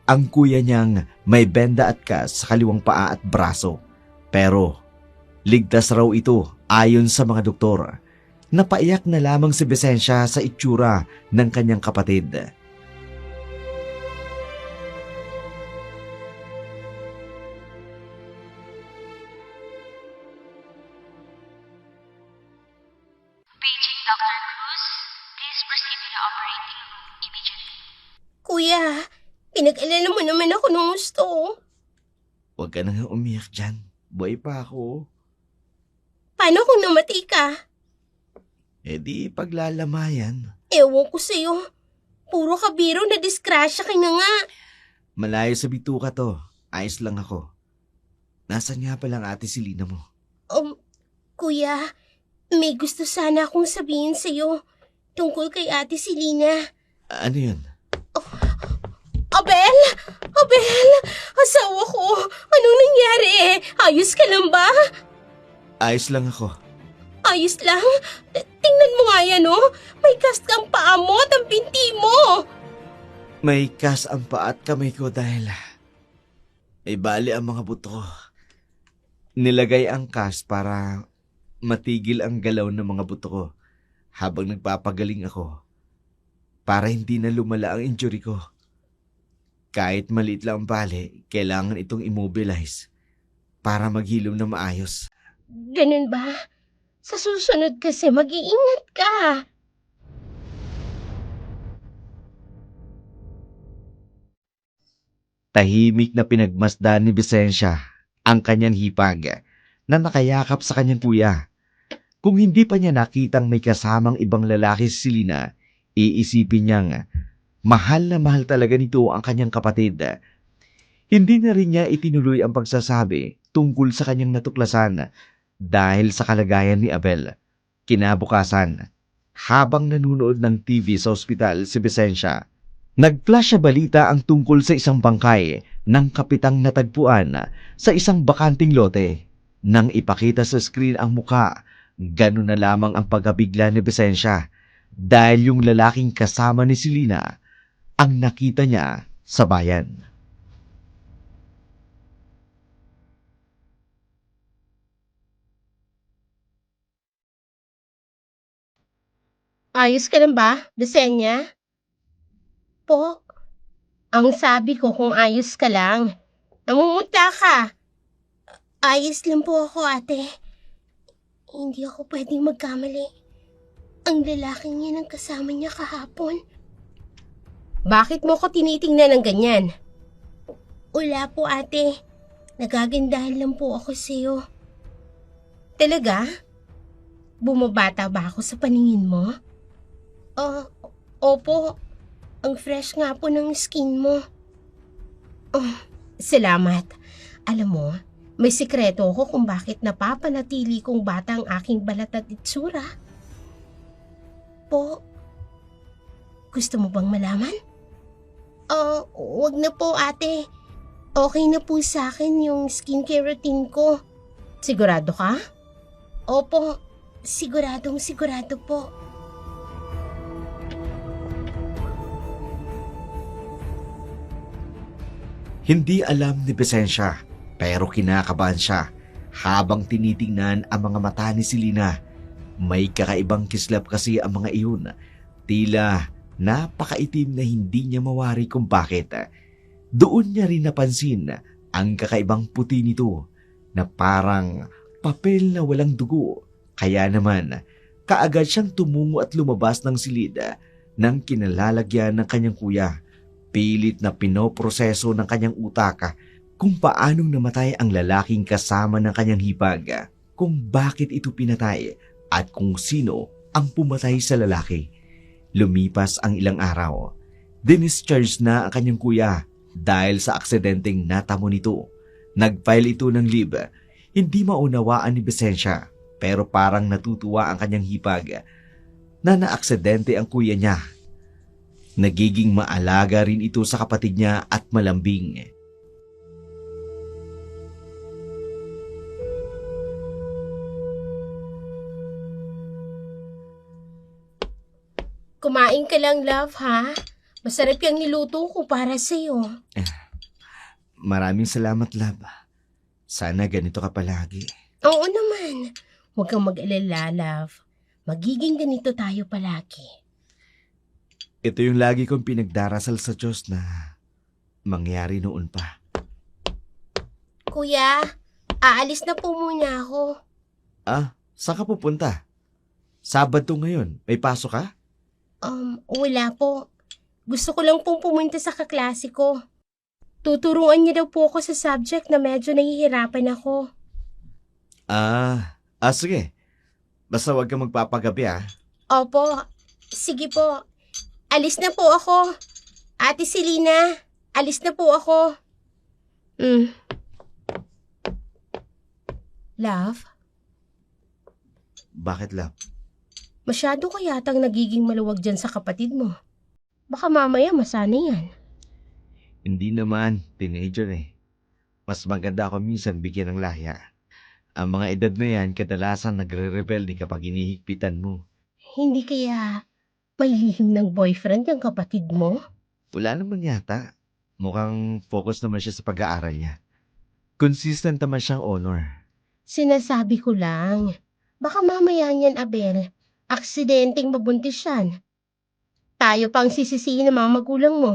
ang kuya niyang may benda at cast sa kaliwang paa at braso. Pero ligtas raw ito ayon sa mga doktor. Napaiyak na lamang si Vicensya sa itsura ng kanyang kapatid. Paging Dr. Cruz, please proceed to the operating room immediately. Kuya, pinag-alala mo naman ako ng gusto. Huwag ka nang umiyak dyan. Buhay pa ako. Paano kung namatay ka? E di paglalamayan. Ewan ko sa'yo. Puro kabiro na disgrasya ka na nga. Malayo sa bituka to. Ayos lang ako. Nasaan nga palang ate Selena mo? Kuya, may gusto sana akong sabihin sa'yo tungkol kay Ate Selena. Ano yun? Abel! Abel! Asawa ko! Anong nangyari? Ayos ka lang ba? Ayos lang ako. Ayos lang? Tingnan mo nga yan, oh. May cast kang paa mo at ang binti mo. May kas ang paa at kamay ko dahil may bali ang mga buto ko. Nilagay ang kas para matigil ang galaw ng mga buto ko habang nagpapagaling ako para hindi na lumala ang injury ko. Kahit maliit lang ang bali, kailangan itong immobilize para maghilom na maayos. Ganun ba? Sa susunod kasi, mag-iingat ka. Tahimik na pinagmasdan ni Vicensya ang kanyang hipag na nakayakap sa kanyang kuya. Kung hindi pa niya nakitang may kasamang ibang lalaki si Selena, iisipin niyang mahal na mahal talaga nito ang kanyang kapatid. Hindi na rin niya itinuloy ang pagsasabi tungkol sa kanyang natuklasan dahil sa kalagayan ni Abel. Kinabukasan, habang nanunood ng TV sa ospital si Vicensya, nag-flash sa balita ang tungkol sa isang bangkay ng kapitang natagpuan sa isang bakanting lote. Nang ipakita sa screen ang muka, ganun na lamang ang pagkabigla ni Vicensya dahil yung lalaking kasama ni Selena ang nakita niya sa bayan. Ayos ka lang ba, Desenya? Po, ang sabi ko kung ayos ka lang. Namumuta ka. Ayos lang po ako, ate. Hindi ako pwedeng magkamali. Ang lalaking yan ang kasama niya kahapon. Bakit mo ko tinitingnan ng ganyan? Wala po, ate. Nagagandahan lang po ako sa'yo. Talaga? Bumabata ba ako sa paningin mo? Opo. Ang fresh nga po ng skin mo. Oh, salamat. Alam mo, may sikreto ako kung bakit napapanatili kong bata ang aking balat at itsura. Po, gusto mo bang malaman? Wag na po, ate. Okay na po sa akin yung skincare routine ko. Sigurado ka? Opo, siguradong sigurado po. Hindi alam ni Vicensya pero kinakabahan siya habang tinitingnan ang mga mata ni Selena. May kakaibang kislap kasi ang mga iyon. Tila napakaitim na hindi niya mawari kung bakit. Doon niya rin napansin ang kakaibang puti nito na parang papel na walang dugo. Kaya naman, kaagad siyang tumungo at lumabas ng silid ng kinalalagyan ng kanyang kuya. Pilit na pinoproseso ng kanyang utak kung paanong namatay ang lalaking kasama ng kanyang hipag, kung bakit ito pinatay at kung sino ang pumatay sa lalaki. Lumipas ang ilang araw. Dinischarge na ang kanyang kuya dahil sa aksidenteng natamo nito. Nag-file ito ng leave. Hindi maunawaan ni Vicensya pero parang natutuwa ang kanyang hipag na naaksidente ang kuya niya. Nagiging maalaga rin ito sa kapatid niya at malambing. Kumain ka lang, love, ha? Masarap yung niluto ko para sa'yo. Maraming salamat, love. Sana ganito ka palagi. Oo naman. Huwag kang mag-alala, love. Magiging ganito tayo palagi. Ito yung lagi kong pinagdarasal sa Diyos na mangyari noon pa. Kuya, aalis na po muna ako. Saan ka pupunta? Sabado ngayon. May pasok ka? Wala po. Gusto ko lang pong pumunta sa kaklase ko. Tuturuan niya daw po ako sa subject na medyo nahihirapan ako. Sige. Basta huwag kang magpapagabi, Opo, sige po. Alis na po ako. Ate Selena, alis na po ako. Love, Bakit, love? masyado ka yatang nagiging maluwag dyan sa kapatid mo. Baka mamaya masanay yan. Hindi naman. Teenager eh. Mas maganda ako minsan bigyan ng lahya. Ang mga edad na yan, kadalasan nagre-rebelde kapag inihigpitan mo. Hindi kaya may lihim ng boyfriend yung kapatid mo? Wala naman yata. Mukhang focus naman siya sa pag-aaral niya. Consistent naman siyang honor. Sinasabi ko lang. Baka mamaya niyan, Abel. Aksidenteng mabuntis yan. Tayo pang sisisihin ng mga magulang mo.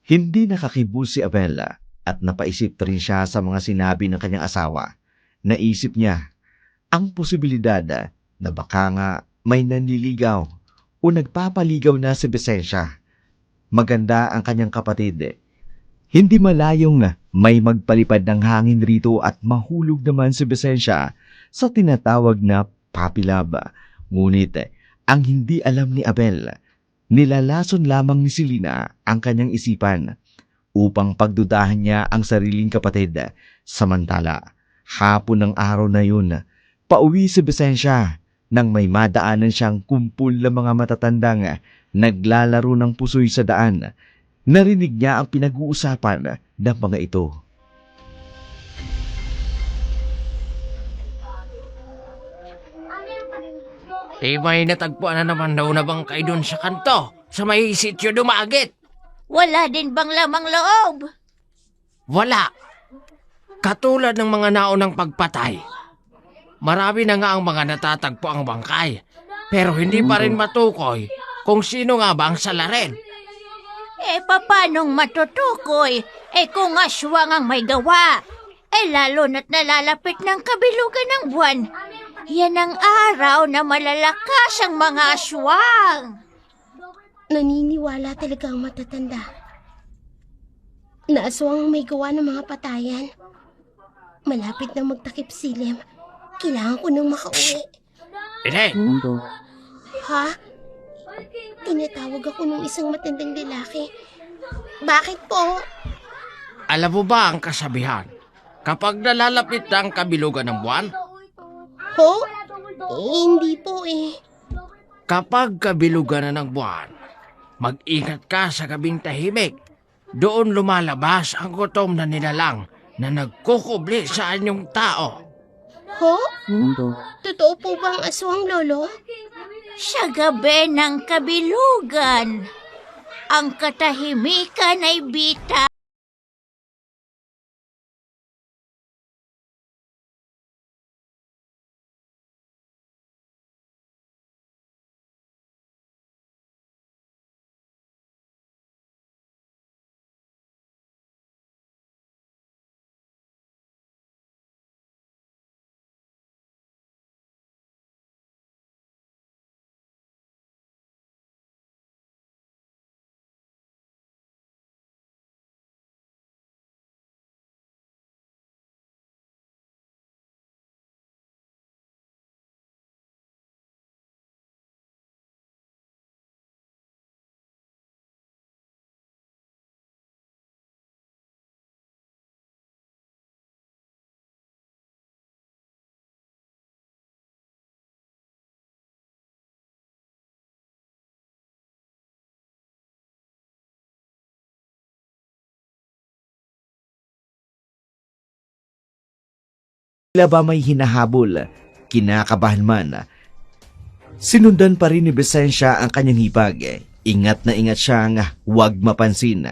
Hindi nakakibo si Abel at napaisip rin siya sa mga sinabi ng kanyang asawa. Naisip niya ang posibilidad na baka nga may nanliligaw o nagpapaligaw na si Vicensya. Maganda ang kanyang kapatid. Hindi malayong may magpalipad ng hangin rito at mahulog naman si Vicensya sa tinatawag na puppy love. Ngunit ang hindi alam ni Abel, nilalason lamang ni Selena ang kanyang isipan upang pagdudahan niya ang sariling kapatid. Samantala, hapon ng araw na yun, pauwi si Vicensya nang may madaanan siyang kumpul ng mga matatandang naglalaro ng pusoy sa daan. Narinig niya ang pinag-uusapan ng mga ito. May natagpuan na naman daw na bangkay doon sa kanto, sa may sityo Dumagit. Wala din bang lamang loob? Wala. Katulad ng mga naunang pagpatay. Marami na nga ang mga natatagpo ang bangkay, pero hindi pa rin matukoy kung sino nga ba ang salarin. Papanong matutukoy? Kung aswang ang may gawa. Lalo na't nalalapit ng kabilugan ng buwan. Yan ang araw na malalakas ang mga aswang. Naniniwala talaga ang matatanda na aswang ang may gawa ng mga patayan. Malapit na magtakip silim. Kailangan ko nang makauwi. Eden, Ha? Tinatawag ako ng isang matandang lalaki. Bakit po? alam mo ba ang kasabihan? Kapag nalalapit na ang kabilugan ng buwan, Ho? Hindi po eh. kapag kabilugan na ng buwan, mag-ingat ka sa gabing tahimik. Doon lumalabas ang gutom na nilalang na nagkukubli sa anyong tao. Ho? Totoo po bang aswang, Lolo? Sa gabi ng kabilugan, ang katahimikan ay bita. Tila ba may hinahabol, kinakabahan man. Sinundan pa rin ni Vicensya ang kanyang hipag. Ingat na ingat siyang huwag mapansin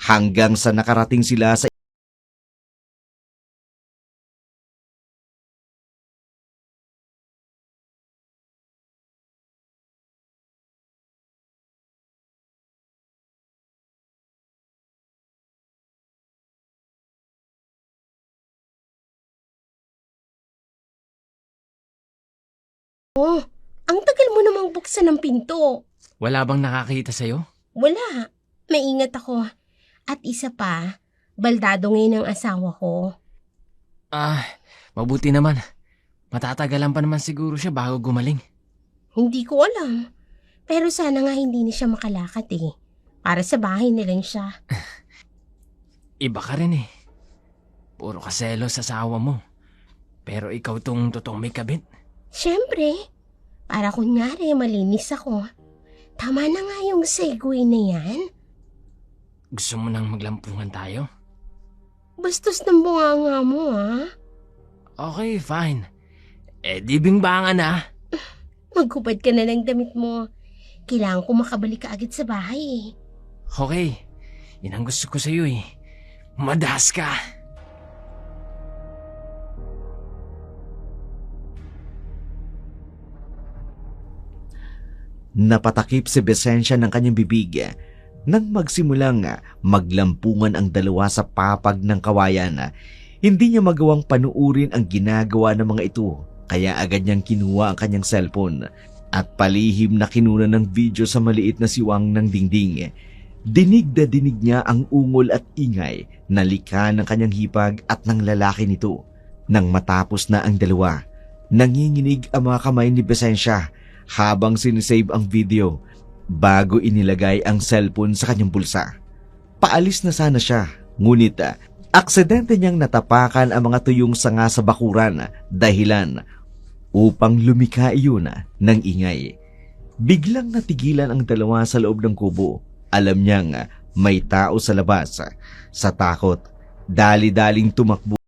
hanggang sa nakarating sila sa Oh, ang tagal mo namang buksan ng pinto. Wala bang nakakita sa'yo? Wala. Maingat ako. At isa pa, baldado ngayon ang asawa ko. Mabuti naman. Matatagalan pa naman siguro siya bago gumaling. Hindi ko alam. Pero sana nga hindi na siya makalakad eh. Para sa bahay na lang siya. Iba ka rin eh. Puro kaselos sa asawa mo. Pero ikaw tong totoong may kabit. Siyempre, para kunyari malinis ako. Tama na nga yung segue na yan. Gusto mo nang maglampungan tayo? Bastos ng bunganga mo ah. Okay, fine. Di bingbangan na. Maghubad ka na ng damit mo. Kailangan ko makabalik ka agad sa bahay eh. Okay, yun ang gusto ko sa'yo eh. Madas ka. napatakip si Vicensya ng kanyang bibig. Nang magsimulang maglampungan ang dalawa sa papag ng kawayan, hindi niya magawang panuurin ang ginagawa ng mga ito, kaya agad niyang kinuha ang kanyang cellphone at palihim na kinuna ng video sa maliit na siwang ng dingding. Dinig na dinig niya ang ungol at ingay na likha ng kanyang hipag at ng lalaki nito. Nang matapos na ang dalawa, nanginginig ang mga kamay ni Vicencia habang sinisave ang video bago inilagay ang cellphone sa kanyang bulsa. Paalis na sana siya, ngunit aksidente niyang natapakan ang mga tuyong sanga sa bakuran, dahilan upang lumikha iyon ng ingay. Biglang natigilan ang dalawa sa loob ng kubo. Alam niyang may tao sa labas. Sa takot, dali-daling tumakbo.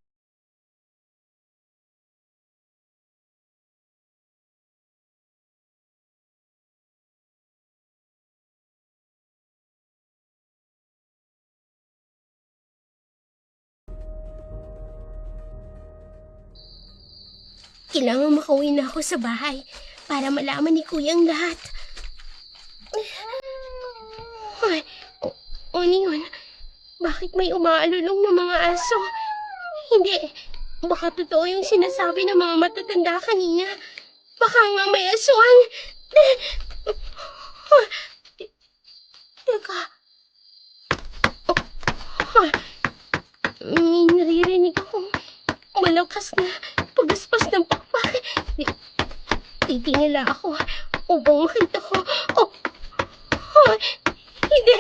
Kailangan makauwi na ako sa bahay para malaman ni Kuya ang lahat. Ay, ano yun? Bakit may umaalulong ng mga aso? Hindi, baka totoo yung sinasabi ng mga matatanda kanina. Baka nga may aswang. Teka. May naririnig akong malakas na pagaspas ng pakpak. Titingala ako upang makita ko. Hindi.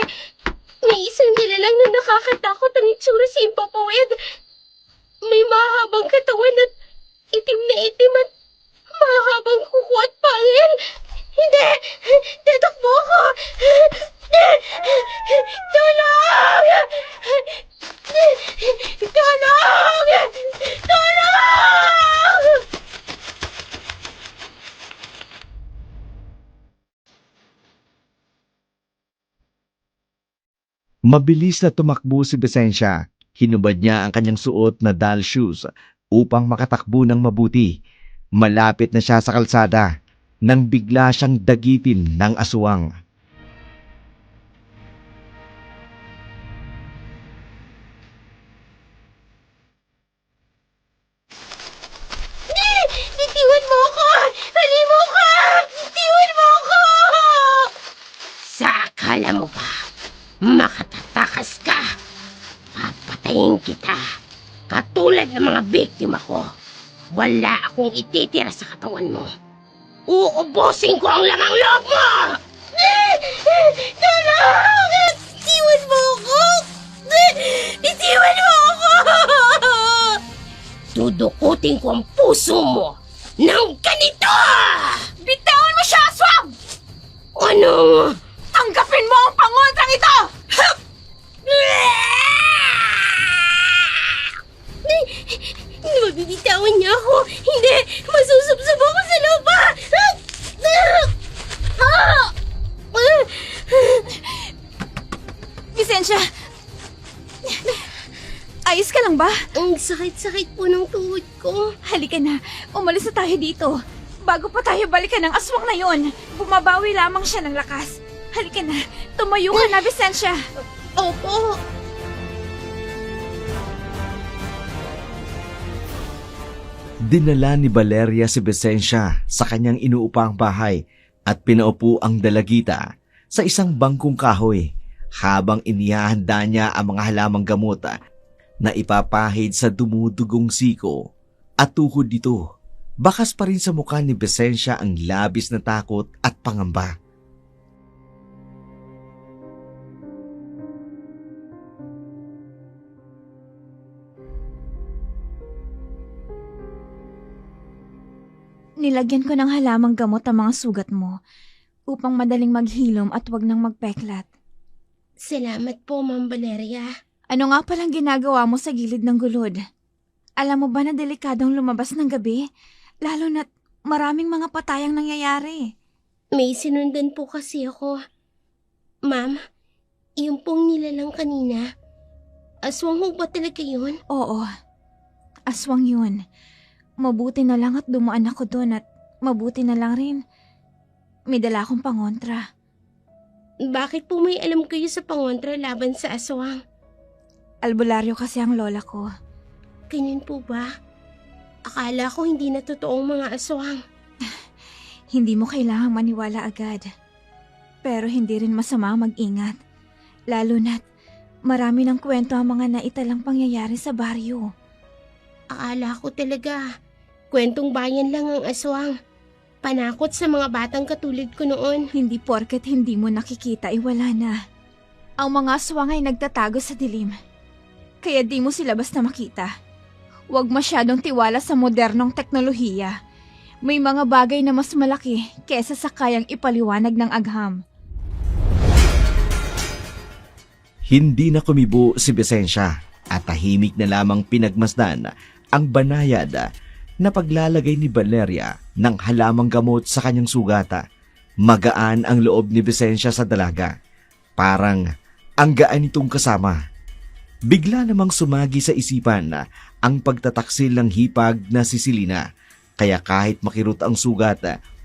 May isang nilalang na nakakatakot ang itsura sa impapawid. May mahabang katawan at itim na itim at mahabang kuko at pangil. Hindi! Tatakbo ako! Tulong! Tulong! Tulong! Mabilis na tumakbo si Vicencia. Hinubad niya ang kanyang suot na doll shoes upang makatakbo ng mabuti. Malapit na siya sa kalsada nang bigla siyang dagitin ng aswang. Bitiwan mo ako! Halimo ka! Bitiwan mo ako! Sa akala mo ba, makatatakas ka? Papatayin kita. Katulad ng mga biktima ko. Wala akong ititira sa katawan mo. Uubusin ko ang lamang loob mo! Tulong! Bitiwan mo ako! Bitiwan mo ako! Dudukutin ko ang puso mo ng ganito! Bitawan mo siya, aswang! Ano? Tanggapin mo ang pangontrang ito! Mabibitawan niya ako! Hindi! Masusubsob ako sa lupa! Vicencia! Ayos ka lang ba? Ang sakit-sakit po ng tuhod ko. Halika na, umalis na tayo dito. Bago pa tayo balikan ng aswang na yon, bumabawi lamang siya ng lakas. Halika na, tumayo ka na, Vicencia. Opo. Dinala ni Valeria si Vicencia sa kanyang inuupang bahay at pinaupo ang dalagita sa isang bangkong kahoy habang inihahanda niya ang mga halamang gamot na ipapahid sa dumudugong siko at tuhod nito. Bakas pa rin sa mukha ni Vicencia ang labis na takot at pangamba. Nilagyan ko ng halamang gamot ang mga sugat mo upang madaling maghilom at wag nang magpeklat. Salamat po, Ma'am Valeria. Ano nga palang ginagawa mo sa gilid ng gulod? Alam mo ba na delikadong lumabas ng gabi? Lalo na't maraming mga patayang nangyayari. May sinundan po kasi ako. Ma'am, yung pong nilalang kanina, aswang ho ba talaga yun? Oo, aswang yun. Mabuti na lang at dumaan ako doon at mabuti na lang rin. May dala akong pangontra. Bakit po may alam kayo sa pangontra laban sa aswang? Albularyo kasi ang lola ko. Ganyan po ba? Akala ko hindi na totoong mga aswang. Hindi mo kailangang maniwala agad. Pero hindi rin masama mag-ingat. Lalo na't marami ng kwento ang mga naitalang pangyayari sa baryo. Akala ko talaga, kwentong bayan lang ang aswang. Panakot sa mga batang katulad ko noon. Hindi porket hindi mo nakikita ay wala na. Ang mga aswang ay nagtatago sa dilim. Kaya di mo sila basta makita. Huwag masyadong tiwala sa modernong teknolohiya. May mga bagay na mas malaki kesa sa kayang ipaliwanag ng agham. Hindi na kumibo si Visensya at tahimik na lamang pinagmasdan ang banayad na paglalagay ni Valeria ng halamang gamot sa kanyang sugata. Magaan ang loob ni Visensya sa dalaga. Parang ang gaan nitong kasama. Bigla namang sumagi sa isipan ang pagtataksil ng hipag na si Selena. Kaya kahit makirot ang sugat,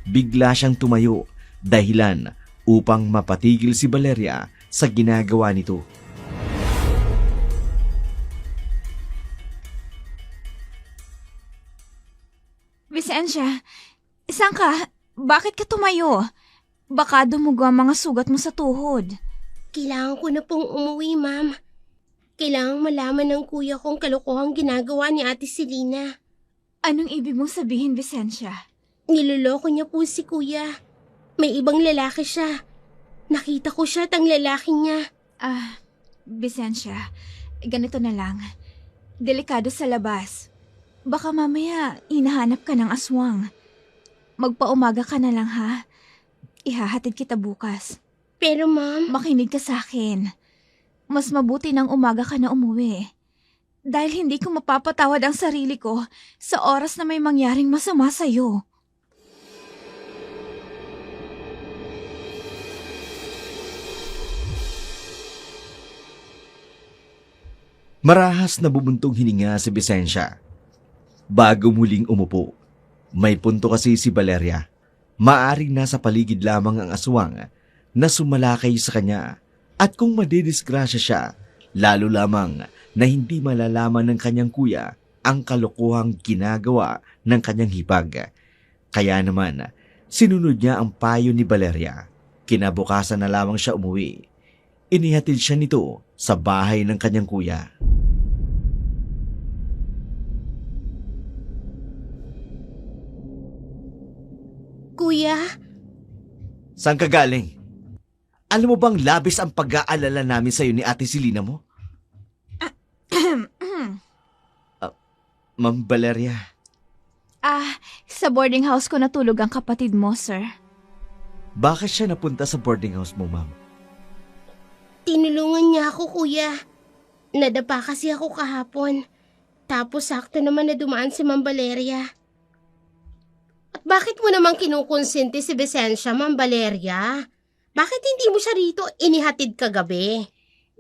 bigla siyang tumayo dahilan upang mapatigil si Valeria sa ginagawa nito. Visensya, isang ka? Bakit ka tumayo? Baka dumugo ang mga sugat mo sa tuhod. Kailangan ko na pong umuwi, ma'am. Kailangang malaman ng kuya kong kalokohang ginagawa ni Ate Selena. Anong ibig mong sabihin, Visensya? Niloloko niya po si kuya. May ibang lalaki siya. Nakita ko siya at ang lalaki niya. Visensya, ganito na lang. Delikado sa labas. Baka mamaya hinahanap ka ng aswang. Magpaumaga ka na lang ha. Ihahatid kita bukas. Pero ma'am, Makinig ka sa akin. Mas mabuti nang umaga ka na umuwi. Dahil hindi ko mapapatawad ang sarili ko sa oras na may mangyaring masama sa'yo. Marahas na bubuntong hininga si Visensya. Bago muling umupo, may punto kasi si Valeria. Maaring nasa paligid lamang ang aswang na sumalakay sa kanya. At kung madidisgrasya siya, lalo lamang na hindi malalaman ng kanyang kuya ang kalokohang ginagawa ng kanyang hipag. Kaya naman, sinunod niya ang payo ni Valeria. Kinabukasan na lamang siya umuwi. Inihatid siya nito sa bahay ng kanyang kuya. kuya, Saan ka galing? Alam mo bang labis ang pag-aalala namin sa'yo ni Ate Selena mo? Ma'am Valeria. Sa boarding house ko natulog ang kapatid mo, sir. Bakit siya napunta sa boarding house mo, ma'am? tinulungan niya ako kuya. Nadapa kasi ako kahapon. Tapos sakto naman na dumaan si Ma'am Valeria. At bakit mo naman kinukonsente si Visensya, Ma'am Valeria? Bakit hindi mo siya rito inihatid kagabi?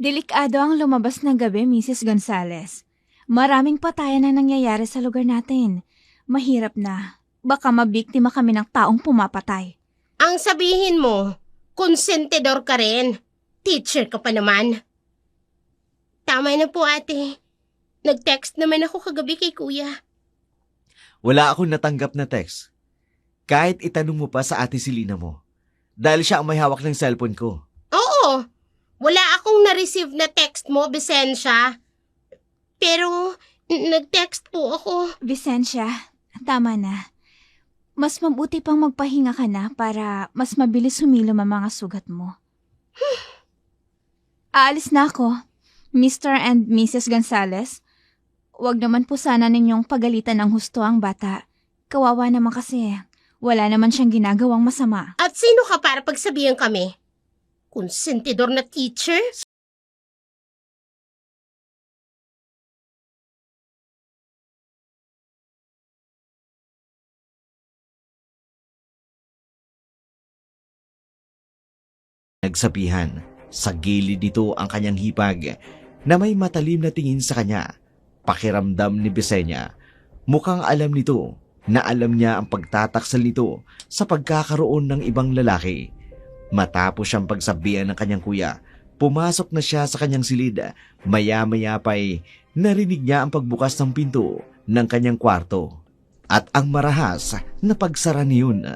Delikado ang lumabas ng gabi, Mrs. Gonzales. Maraming patayan na nangyayari sa lugar natin. Mahirap na. Baka mabiktima kami ng taong pumapatay. Ang sabihin mo, konsentidor ka rin. Teacher ka pa naman. Tama na po ate. Nag-text naman ako kagabi kay kuya. Wala akong natanggap na text. Kahit itanong mo pa sa Ate Selena mo. Dahil siya ang may hawak ng cellphone ko. Oo, wala akong na-receive na text mo, Visensya. Pero, nag-text po ako. Visensya, tama na. Mas mabuti pang magpahinga ka na para mas mabilis humilom ang mga sugat mo. Aalis na ako, Mr. and Mrs. Gonzales. Huwag naman po sana ninyong pagalitan ng husto ang bata. Kawawa naman kasi. Wala naman siyang ginagawang masama. At sino ka para pagsabihan kami? Konsentidor na teacher? Nagsabihan, sa gilid nito ang kanyang hipag na may matalim na tingin sa kanya. Pakiramdam ni Visenya, mukhang alam nito na alam niya ang pagtataksal nito sa pagkakaroon ng ibang lalaki. Matapos siyang pagsabihan ng kanyang kuya, pumasok na siya sa kanyang silid. Maya-maya pa'y narinig niya ang pagbukas ng pinto ng kanyang kwarto at ang marahas na pagsara niyon.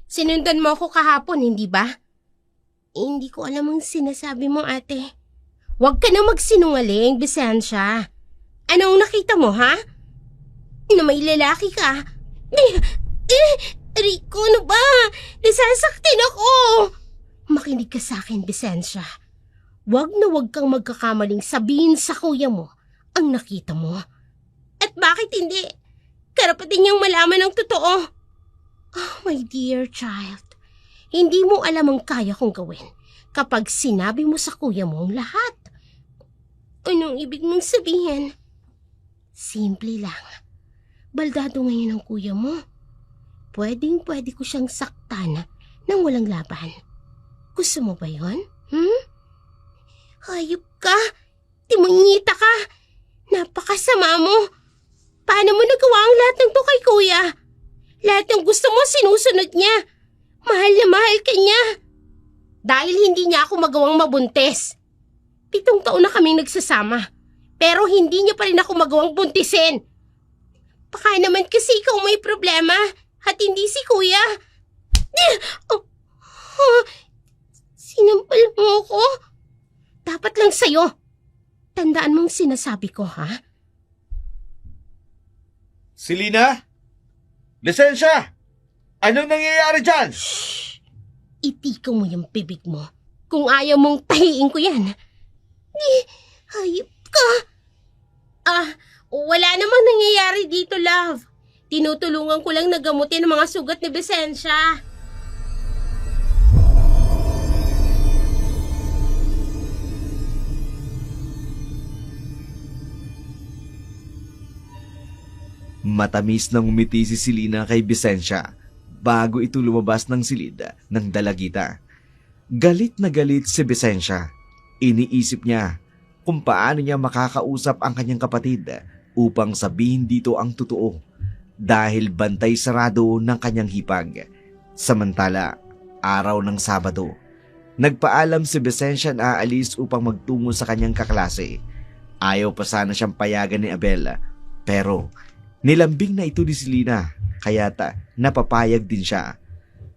Sinundan mo ako kahapon, hindi ba? Hindi ko alam ang sinasabi mo, ate. Huwag ka na magsinungaling, Bisensya. Anong nakita mo, ha? Na may lalaki ka? Rico, ano ba? Nasasaktin ako! Makinig ka sa akin, Bisensya. Huwag na huwag kang magkakamaling sabihin sa kuya mo ang nakita mo. At bakit hindi? Karapatin niyang malaman ang totoo. Oh, my dear child, hindi mo alam ang kaya kong gawin kapag sinabi mo sa kuya mo ang lahat. Anong ibig mong sabihin? Simple lang. Baldado ngayon ang kuya mo. Pwede ko siyang saktan nang walang laban. Gusto mo ba yun? Hayop ka! Timungita ka! Napakasama mo! Paano mo nagawa ang lahat ng to kay kuya? Lahat ng gusto mo sinusunod niya. Mahal na mahal ka niya. Dahil hindi niya ako magawang mabuntis. 7 taon na kaming nagsasama. Pero hindi niya pa rin ako magawang buntisin. Baka naman kasi ikaw may problema at hindi si kuya. Sinampal mo ko? Dapat lang sa'yo. Tandaan mong sinasabi ko, ha? Selena? Lisensya! Anong nangyayari dyan? Itikaw mo yung bibig mo. Kung ayaw mong tahiin ko yan. Hayop ka. Wala namang nangyayari dito, love. Tinutulungan ko lang na gamutin ang mga sugat ni Bisensya. Matamis na umiti si Selena kay Bisensya bago ito lumabas ng silid ng dalagita. Galit na galit si Bisensya. Iniisip niya kung paano niya makakausap ang kanyang kapatid upang sabihin dito ang totoo dahil bantay sarado ng kanyang hipag. Samantala, araw ng Sabado, nagpaalam si Bisensya na aalis upang magtungo sa kanyang kaklase. Ayaw pa sana siyang payagan ni Abel, pero nilambing na ito ni Selena, kaya't napapayag din siya.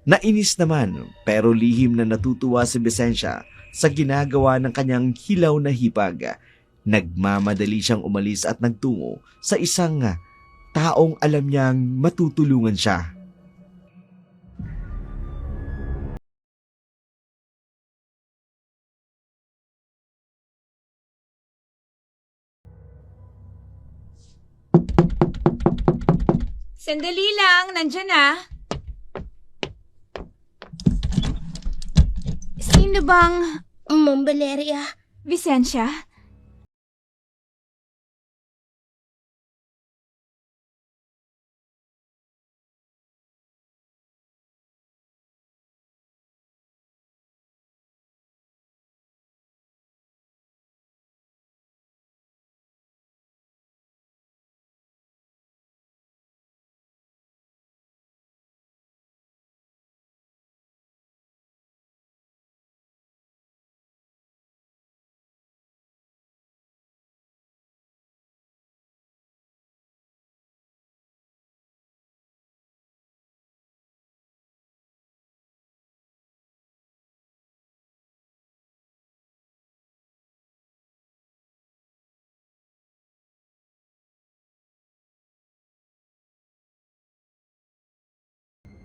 Nainis naman pero lihim na natutuwa si Bisensya sa ginagawa ng kanyang hilaw na hipag. Nagmamadali siyang umalis at nagtungo sa isang taong alam niyang matutulungan siya. Sandali lang, nandyan na. Sino bang... Ma'am Valeria, Visensya?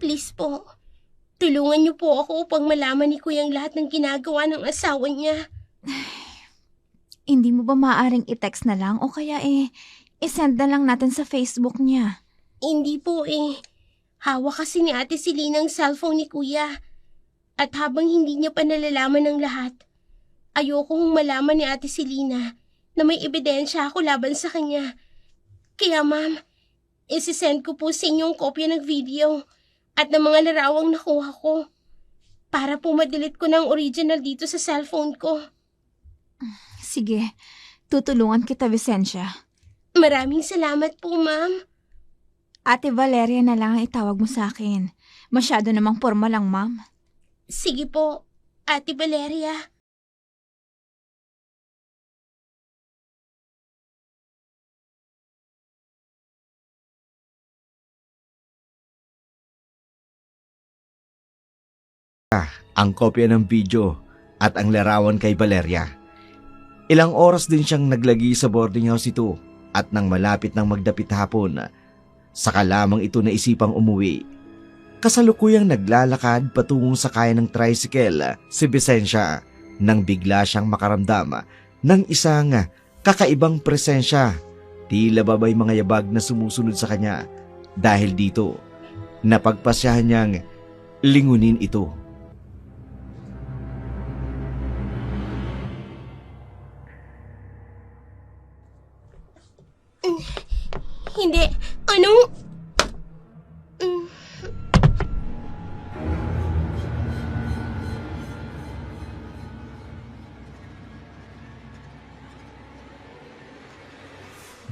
please po. Tulungan niyo po ako upang malaman ni Kuya ang lahat ng ginagawa ng asawa niya. Hindi mo ba maaaring i-text na lang o kaya i-send na lang natin sa Facebook niya? Hindi po eh. Hawak kasi ni Ate Selena ang cellphone ni Kuya. At habang hindi niya pa nalalaman ng lahat, ayokong malaman ni Ate Selena na may ebidensya ako laban sa kanya. Kaya ma'am, isisend ko po sa inyo ang kopya ng video at ng mga larawang nakuha ko para po madelete ko ng original dito sa cellphone ko. Sige, tutulungan kita, Vicentia. Maraming salamat po, ma'am. Ate Valeria na lang ang itawag mo sa akin. Masyado namang formal lang, ma'am. Sige po, Ate Valeria. Ang kopya ng video at ang larawan kay Valeria. Ilang oras din siyang naglagi sa boarding house ito at nang malapit ng magdapit hapon, saka lamang ito naisipang umuwi. Kasalukuyang naglalakad patungo sa kaya ng tricycle si Vicentia nang bigla siyang makaramdam ng isang kakaibang presensya. Tila ba may mga yabag na sumusunod sa kanya. Dahil dito, napagpasyahan niyang lingunin ito. Hindi. Anong...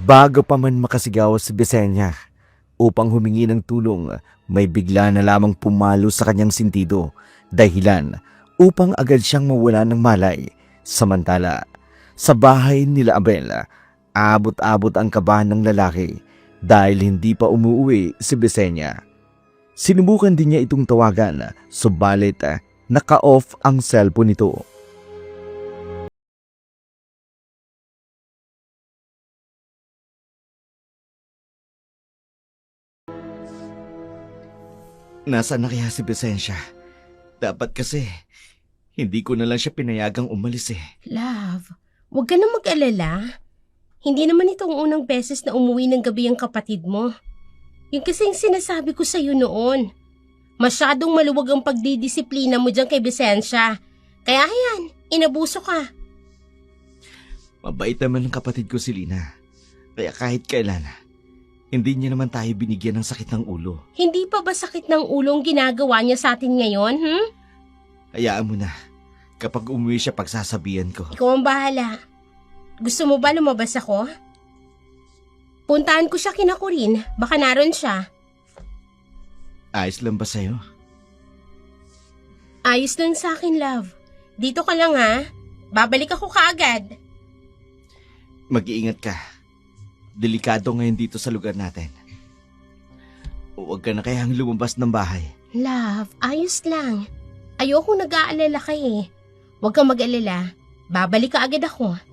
Bago pa man makasigaw si Vicentia upang humingi ng tulong, may bigla na lamang pumalo sa kanyang sintido, dahilan upang agad siyang mawala ng malay. Samantala, sa bahay nila Abel, abot-abot ang kabahan ng lalaki dahil hindi pa umuwi si Vicentia. Sinubukan din niya itong tawagan, subalit naka-off ang cellphone nito. Nasaan na kaya si Vicentia? Dapat kasi, hindi ko na lang siya pinayagang umalis eh. Love, huwag ka na mag-alala. Hindi naman itong unang beses na umuwi ng gabi ang kapatid mo. Yun kasi yung sinasabi ko sa'yo noon. Masyadong maluwag ang pagdidisiplina mo dyan kay Vicentia. Kaya yan, inabuso ka. Mabait naman ang kapatid ko si Lina. Kaya kahit kailan, hindi niya naman tayo binigyan ng sakit ng ulo. Hindi pa ba sakit ng ulo ang ginagawa niya sa atin ngayon, Hayaan mo na. Kapag umuwi siya, pagsasabihan ko. Ikaw ang bahala. Gusto mo ba lumabas ako? Puntahan ko siya kina Corinne. Baka naroon siya. Ayos lang ba sa'yo? Ayos lang sa akin, love. Dito ka lang ha. Babalik ako kaagad. Mag-iingat ka. Delikado ngayon dito sa lugar natin. Huwag ka na kayang lumabas ng bahay. Love, ayos lang. Ayoko nag-aalala ka eh. Huwag kang mag-alala. Babalik ka agad ako.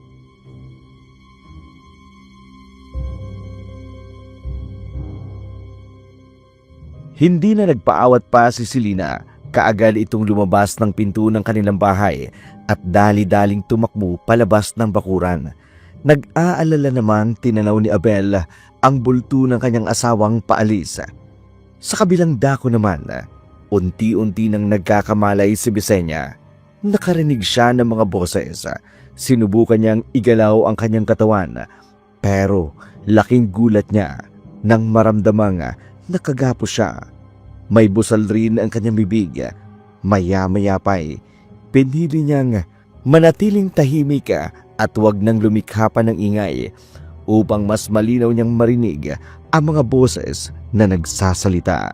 Hindi na nagpaawat pa si Selena, kaagad itong lumabas ng pinto ng kanilang bahay at dali-daling tumakbo palabas ng bakuran. Nag-aalala naman tinanaw ni Abel ang bulto ng kanyang asawang paalis. Sa kabilang dako naman, unti-unti nang nagkakamalay si Vicentia. Nakarinig siya ng mga boses. Sinubukan niyang igalaw ang kanyang katawan, pero laking gulat niya nang maramdamang nakagapo siya. May busal rin ang kanyang bibig. Maya-maya pa'y pinili niyang manatiling tahimik at huwag nang lumikha pa ng ingay upang mas malinaw niyang marinig ang mga boses na nagsasalita.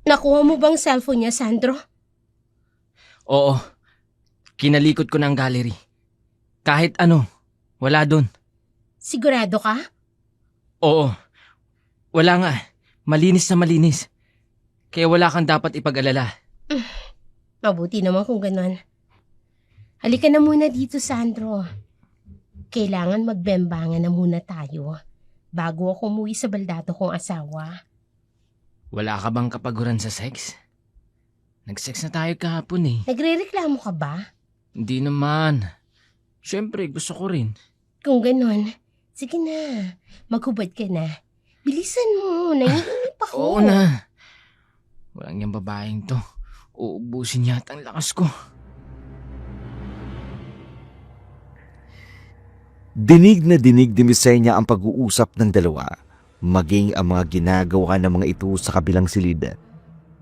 Nakuha mo bang cellphone niya, Sandro? Oo, kinalikot ko ng gallery. Kahit ano, wala dun. Sigurado ka? Oo, wala nga. Malinis na malinis. Kaya wala kang dapat ipag-alala. Mabuti naman kung ganon. Halika na muna dito, Sandro. Kailangan magbembangan na muna tayo bago ako umuwi sa baldado kong asawa. Wala ka bang kapaguran sa sex? Nag-sex na tayo kahapon eh. Nagre-reklamo ka ba? Hindi naman. Siyempre, gusto ko rin. Kung ganon, sige na. Maghubad ka na. Bilisan mo, naiinip ako. Oo na. Walang yung babaeng to. Uubusin yata ang lakas ko. Dinig na dinig ni Vicentia ang pag-uusap ng dalawa, maging ang mga ginagawa ng mga ito sa kabilang silid.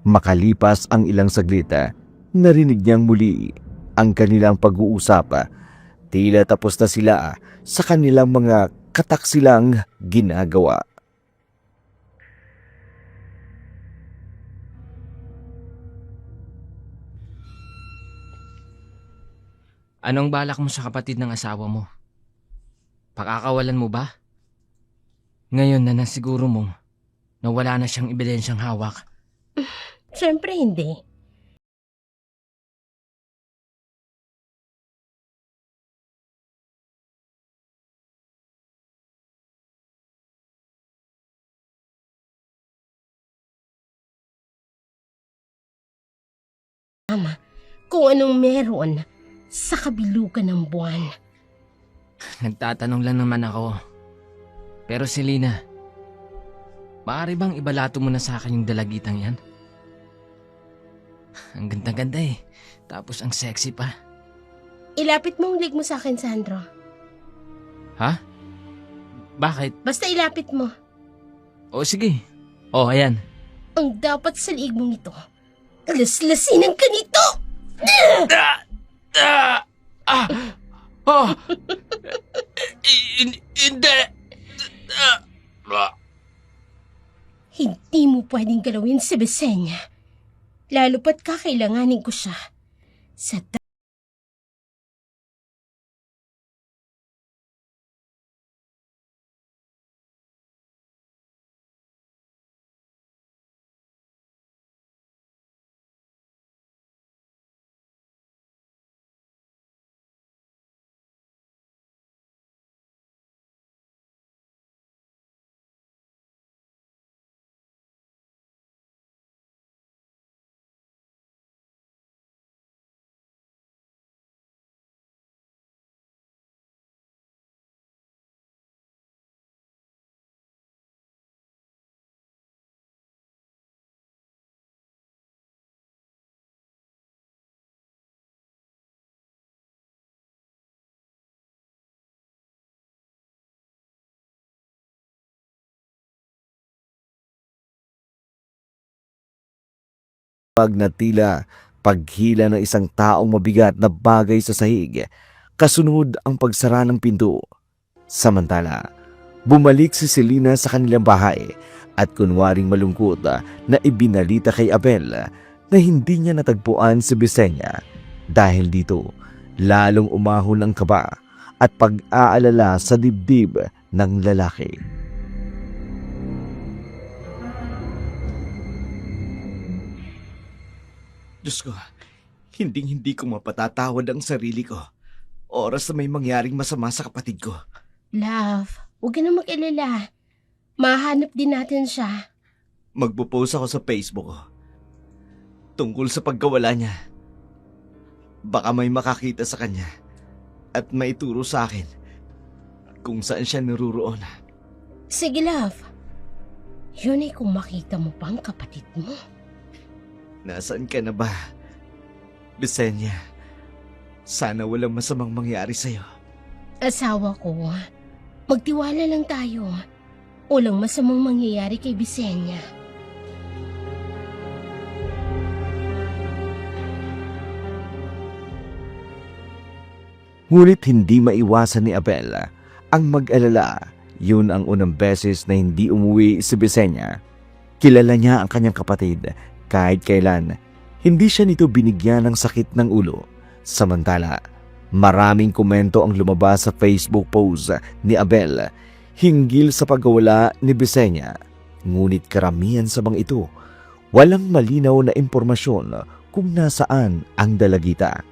Makalipas ang ilang saglit, narinig niyang muli ang kanilang pag-uusap. Tila tapos na sila sa kanilang mga kataksilang ginagawa. Anong balak mo sa kapatid ng asawa mo? Pakakawalan mo ba? Ngayon na nasiguro mong na wala na siyang ebidensyang hawak. Siyempre hindi. Kung anong meron sa kabilugan ng buwan. Nagtatanong lang naman ako. Pero Selena, maaari bang ibalato mo na sa akin yung dalagitang yan? Ang ganda-ganda eh. Tapos ang sexy pa. Ilapit mo ang leg mo sa akin, Sandro. Ha? Bakit? Basta ilapit mo. O sige. O ayan. Ang dapat sa liig mong ito, laslasinan ka nito! Hindi. Hindi mo pwedeng galawin si Besenya. Lalo pat kakailanganin ko siya sa Pag natila paghila ng isang taong mabigat na bagay sa sahig, kasunod ang pagsara ng pinto. Samantala, bumalik si Selena sa kanilang bahay at kunwaring malungkot na ibinalita kay Abel na hindi niya natagpuan si Besenya. Dahil dito, lalong umahon ang kaba at pag-aalala sa dibdib ng lalaki. Diyos ko, hindi ko mapatatawad ang sarili ko. Oras na may mangyaring masama sa kapatid ko. Love, huwag ka na mag-alala. Mahanap din natin siya. Magpo-post ako sa Facebook tungkol sa pagkawala niya. Baka may makakita sa kanya at maituro sa akin kung saan siya naruroon. Sige, love. Yun ay kung makita mo pa ang kapatid mo. Nasaan ka na ba, Besenya? Sana walang masamang mangyari sa'yo. Asawa ko, magtiwala lang tayo. Walang masamang mangyayari kay Besenya. Ngunit hindi maiwasan ni Abel ang mag-alala. Yun ang unang beses na hindi umuwi si Besenya. Kilala niya ang kanyang kapatid kahit kailan. Hindi siya nito binigyan ng sakit ng ulo. Samantala, maraming komento ang lumabas sa Facebook post ni Abel hinggil sa pagkawala ni Besenya. Ngunit karamihan sa mga ito, walang malinaw na impormasyon kung nasaan ang dalagita.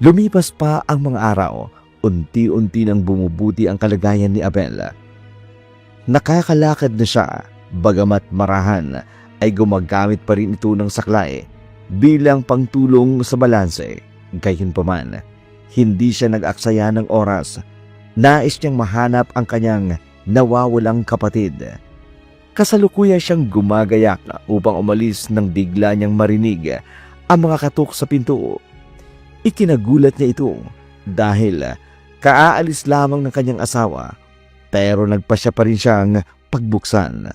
Lumipas pa ang mga araw, unti-unti nang bumubuti ang kalagayan ni Abel. Nakakalakad na siya, bagamat marahan ay gumagamit pa rin ito ng saklay bilang pangtulong sa balanse. Gayunpaman, hindi siya nag-aksaya ng oras. Nais niyang mahanap ang kanyang nawawalang kapatid. Kasalukuyan siyang gumagayak upang umalis nang bigla niyang marinig ang mga katok sa pinto. Ikinagulat niya ito dahil kaalis lamang ng kanyang asawa, pero nagpasya pa rin siyang pagbuksan.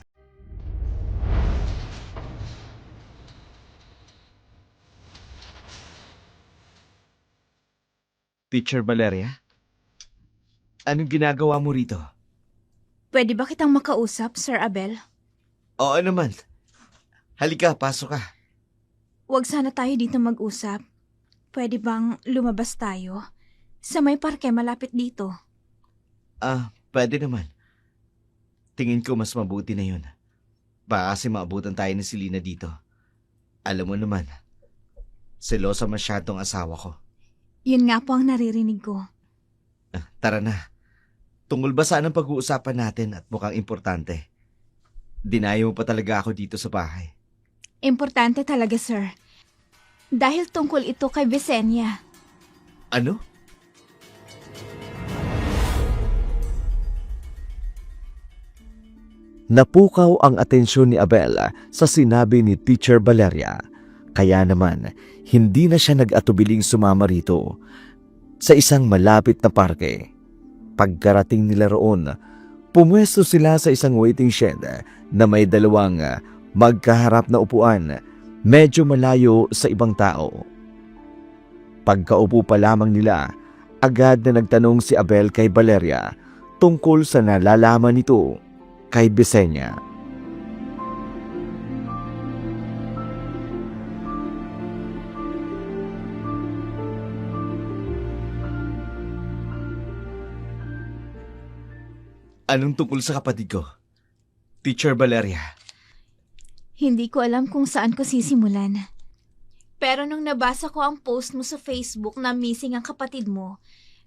Teacher Valeria? Anong ginagawa mo rito? Pwede ba kitang makausap, Sir Abel? Oo naman. Halika, pasok ka. Huwag sana tayo dito mag-usap. Pwede bang lumabas tayo? Sa may parke malapit dito. Pwede naman. Tingin ko mas mabuti na yun. Baka kasi maabutan tayo ni Selena dito. Alam mo naman, selosa masyadong asawa ko. Yun nga po ang naririnig ko. Tara na. Tungkol ba saan ang pag-uusapan natin at mukhang importante? Dinayo mo pa talaga ako dito sa bahay. Importante talaga, sir. Dahil tungkol ito kay Visenya. Ano? Napukaw ang atensyon ni Abel sa sinabi ni Teacher Valeria. Kaya naman, hindi na siya nag-atubiling sumama rito sa isang malapit na parke. Pagkarating nila roon, pumwesto sila sa isang waiting shed na may dalawang magkaharap na upuan, medyo malayo sa ibang tao. Pagkaupo pa lamang nila, agad na nagtanong si Abel kay Valeria tungkol sa nalalaman nito kay Visenya. Anong tungkol sa kapatid ko? Teacher Valeria. Hindi ko alam kung saan ko sisimulan. Pero nung nabasa ko ang post mo sa Facebook na missing ang kapatid mo,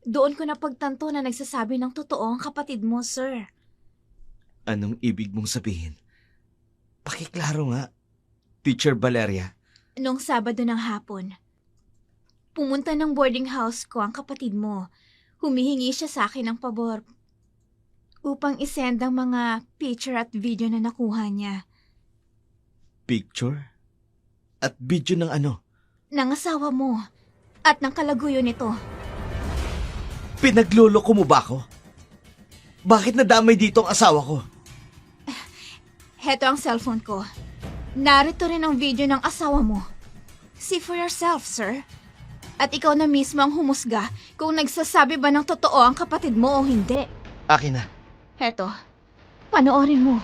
doon ko napagtanto na nagsasabi ng totoo ang kapatid mo, sir. Anong ibig mong sabihin? Pakiklaro nga, Teacher Valeria. Noong Sabado ng hapon, pumunta ng boarding house ko ang kapatid mo. Humihingi siya sa akin ng pabor upang isend ang mga picture at video na nakuha niya. Picture? At video ng ano? Ng asawa mo at ng kalaguyo nito. Pinagloloko mo ba ako? Bakit nadamay dito ang asawa ko? Heto ang cellphone ko. Narito rin ang video ng asawa mo. See for yourself, sir. At ikaw na mismo ang humusga kung nagsasabi ba ng totoo ang kapatid mo o hindi. Akin na. Heto, panoorin mo.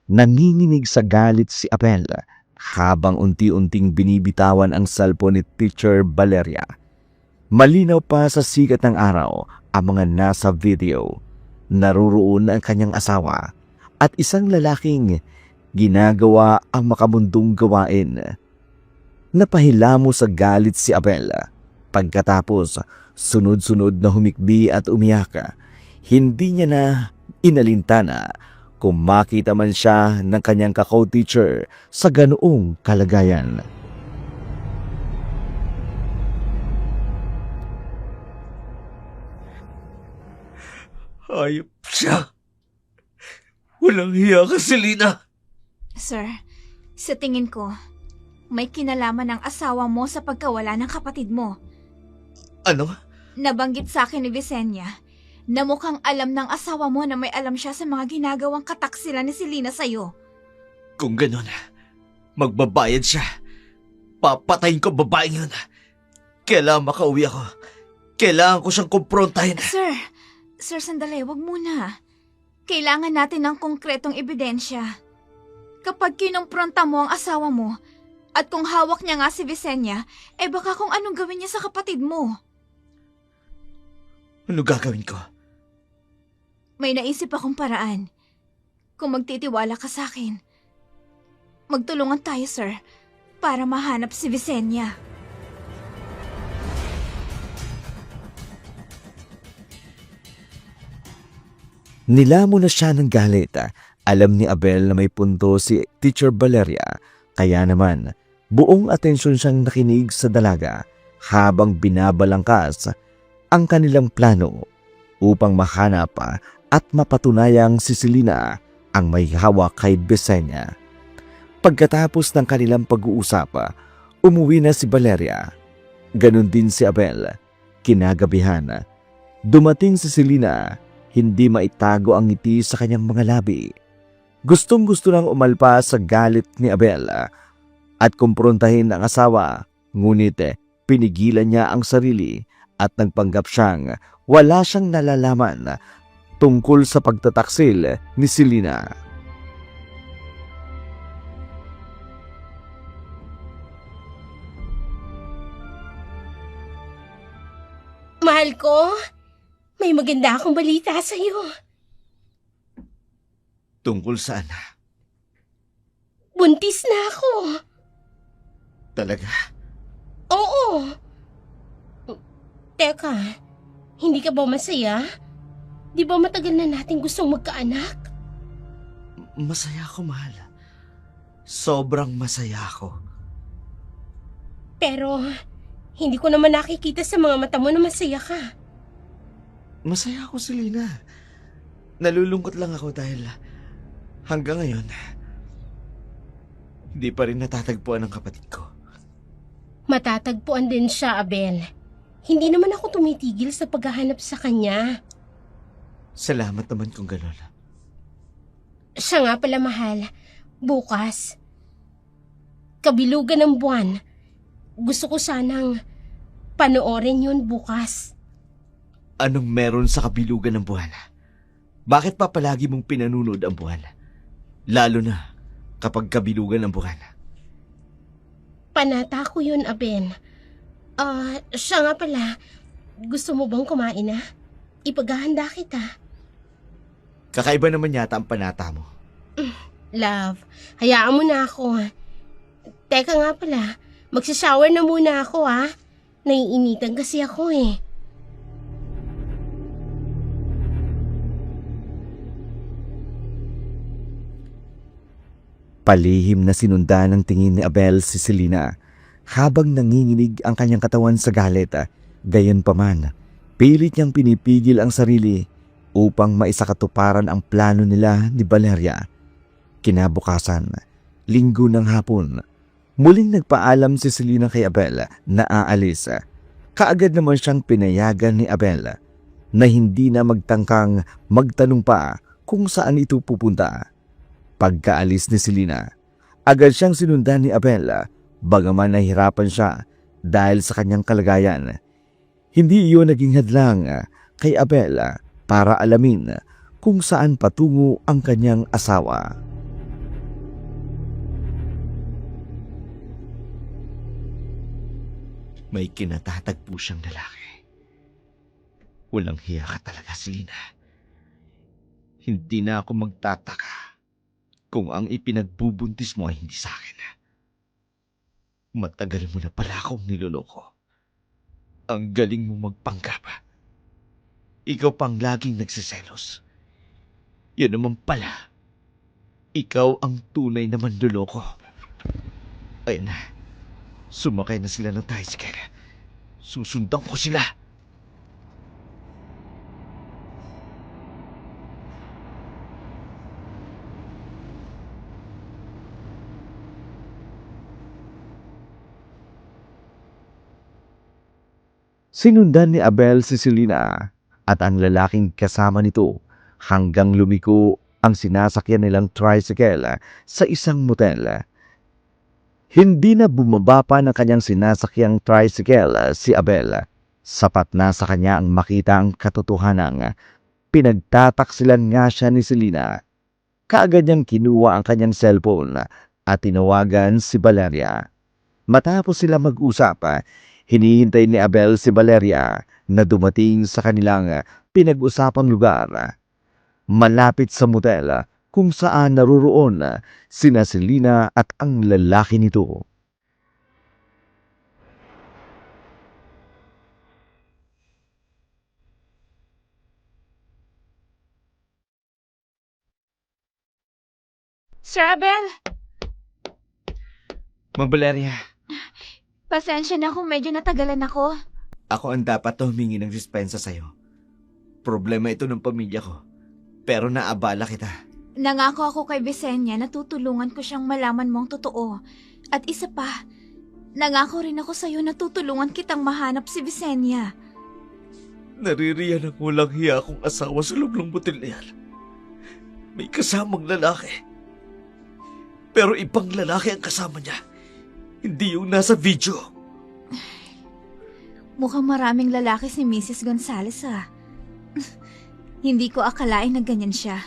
Nanginginig sa galit si Abel habang unti-unting binibitawan ang cellphone ni Teacher Valeria. Malinaw pa sa sikat ng araw ang mga nasa video. Naruroon ang kanyang asawa at isang lalaking ginagawa ang makamundong gawain. Napahilamo sa galit si Abel. Pagkatapos, sunod-sunod na humikbi at umiyak. Hindi niya na inalintana kung makita man siya ng kanyang kako-teacher sa ganoong kalagayan. Hayop siya. Walang hiya ka, Selena. Sir, sa tingin ko, may kinalaman ng asawa mo sa pagkawala ng kapatid mo. Ano? Nabanggit sa akin ni Visenya na mukhang alam ng asawa mo na may alam siya sa mga ginagawang kataksilan ni Selena sa'yo. Kung ganun, magbabayad siya. Papatayin ko babaeng yun. Kailangan makauwi ako. Kailangan ko siyang kumprontahin. Sir, sandali, wag muna. Kailangan natin ng konkretong ebidensya. Kapag kinumpronta mo ang asawa mo, at kung hawak niya nga si Visenya, baka kung anong gawin niya sa kapatid mo. Ano gagawin ko? May naisip akong paraan. Kung magtitiwala ka sa akin, magtulungan tayo, sir, para mahanap si Visenya. Nilamo na siya ng galit. Alam ni Abel na may punto si Teacher Valeria, kaya naman buong atensyon siyang nakinig sa dalaga habang binabalangkas ang kanilang plano upang mahanap at mapatunayang si Selena ang may hawak kay Visenya. Pagkatapos ng kanilang pag-uusap, umuwi na si Valeria. Ganon din si Abel. Kinagabihan, dumating si Selena. Hindi maitago ang ngiti sa kanyang mga labi. Gustong-gusto nang umalpas sa galit ni Abel at kumprontahin ang asawa, ngunit pinigilan niya ang sarili at nagpanggap siyang wala siyang nalalaman tungkol sa pagtataksil ni Selena. Mahal ko, may maganda akong balita sa'yo. Tungkol saan? Buntis na ako. Talaga? Oo. Teka, hindi ka ba masaya? Di ba matagal na natin gustong magkaanak? Masaya ako, mahal. Sobrang masaya ako. Pero, hindi ko naman nakikita sa mga mata mo na masaya ka. Masaya ako, Selena. Nalulungkot lang ako dahil hanggang ngayon, hindi pa rin natatagpuan ang kapatid ko. Matatagpuan din siya, Abel. Hindi naman ako tumitigil sa paghahanap sa kanya. Salamat naman kung gano'n. Siya nga pala, mahal. Bukas, kabilugan ng buwan. Gusto ko sanang panoorin yun bukas. Anong meron sa kabilugan ng buwan? Bakit pa palagi mong pinanunod ang buwan? Lalo na kapag kabilugan ng buwan. Panata ko yun, Abel. Siya nga pala. Gusto mo bang kumain na? Ipaghahanda kita. Kakaiba naman yata ang panata mo. Love, hayaan mo na ako. Teka nga pala, magsashower na muna ako Naiinitan kasi ako eh. Palihim na sinundan ng tingin ni Abel si Selena habang nanginginig ang kanyang katawan sa galit. Gayunpaman, pilit niyang pinipigil ang sarili upang maisakatuparan ang plano nila ni Valeria. Kinabukasan, linggo ng hapon, muling nagpaalam si Selena kay Abel na aalis. Kaagad naman siyang pinayagan ni Abel na hindi na magtangkang magtanong pa kung saan ito pupunta. Pagkaalis ni Selena, agad siyang sinundan ni Abel bagaman nahihirapan siya dahil sa kanyang kalagayan. Hindi iyon naging hadlang kay Abel para alamin kung saan patungo ang kanyang asawa. May kinatatagpo siyang lalaki. Walang hiya ka talaga, Selena. Hindi na ako magtataka kung ang ipinagbubuntis mo ay hindi sa akin. Matagal mo na pala akong niloloko. Ang galing mo magpanggap. Ikaw pang laging nagsiselos. Yun naman pala. Ikaw ang tunay na manloloko. Ayun na. Sumakay na sila ng tricycle. Susundan ko sila. Sinundan ni Abel si Selena at ang lalaking kasama nito hanggang lumiko ang sinasakyan nilang tricycle sa isang motel. Hindi na bumaba pa ng kanyang sinasakyang tricycle si Abel. Sapat na sa kanya ang makita ang katotohanan. Pinagtataksilan nga siya ni Selena. Kaagad niyang kinuha ang kanyang cellphone at tinawagan si Valeria. Matapos sila mag-usap, hinihintay ni Abel si Valeria na dumating sa kanilang pinag-usapang lugar. Malapit sa motel kung saan naruroon sina Selena at ang lalaki nito. Sir Abel, Ma'am Valeria, pasensya na kung medyo natagalan ako. ako ang dapat humingi ng dispensa sa'yo. Problema ito ng pamilya ko, pero naabala kita. Nangako ako kay Visenya na tutulungan ko siyang malaman mo ang totoo. At isa pa, nangako rin ako sa'yo na tutulungan kitang mahanap si Visenya. Naririyan ang walang hiya akong asawa sa loob ng motel na yan. May kasamang lalaki. Pero ibang lalaki ang kasama niya. Hindi yung nasa video. Mukhang maraming lalaki si Mrs. Gonzales ah. Hindi ko akalain na ganyan siya.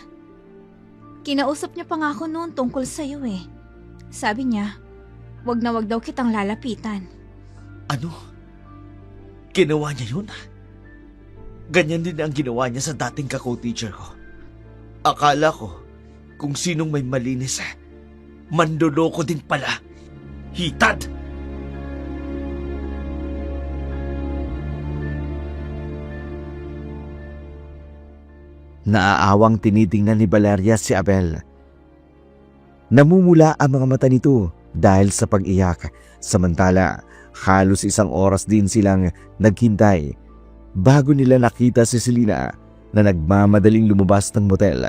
Kinausap niya pa nga ako noon tungkol sa'yo eh. Sabi niya, wag na wag daw kitang lalapitan. Ano? Ginawa niya yun? Ganyan din ang ginawa niya sa dating kako-teacher ko. Akala ko, kung sinong may malinis, mandoloko din pala. Hitad! Naaawang tinitingnan ni Valeria si Abel. Namumula ang mga mata nito dahil sa pag-iyak. Samantala, halos 1 oras din silang naghintay bago nila nakita si Selena na nagmamadaling lumabas ng motel.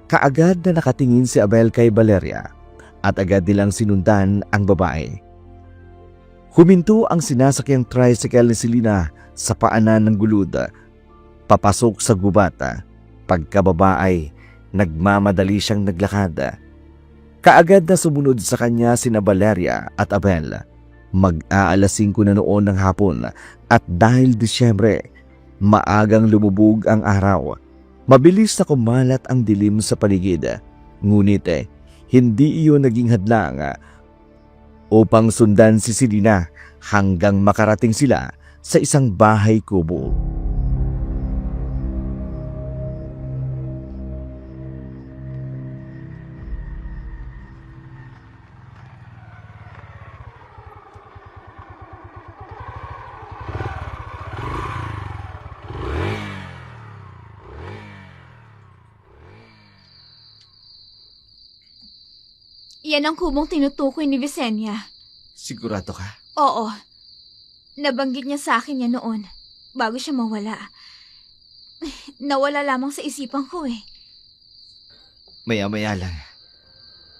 Kaagad na nakatingin si Abel kay Valeria at agad nilang sinundan ang babae. Huminto ang sinasakyang tricycle ni Selena sa paanan ng gulod, papasok sa gubat. Pagkababa ay nagmamadali siyang naglakad. Kaagad na sumunod sa kanya sina Valeria at Abel. Mag-aalas 5 na noon ng hapon at dahil Disyembre, maagang lumubog ang araw. Mabilis na kumalat ang dilim sa paligid. Ngunit hindi iyon naging hadlang upang sundan si Selena hanggang makarating sila sa isang bahay kubo. Yan ang kubong tinutukoy ni Visenya. Sigurado ka? Oo. Nabanggit niya sa akin yan noon, bago siya mawala. Nawala lamang sa isipan ko eh. Maya-maya lang,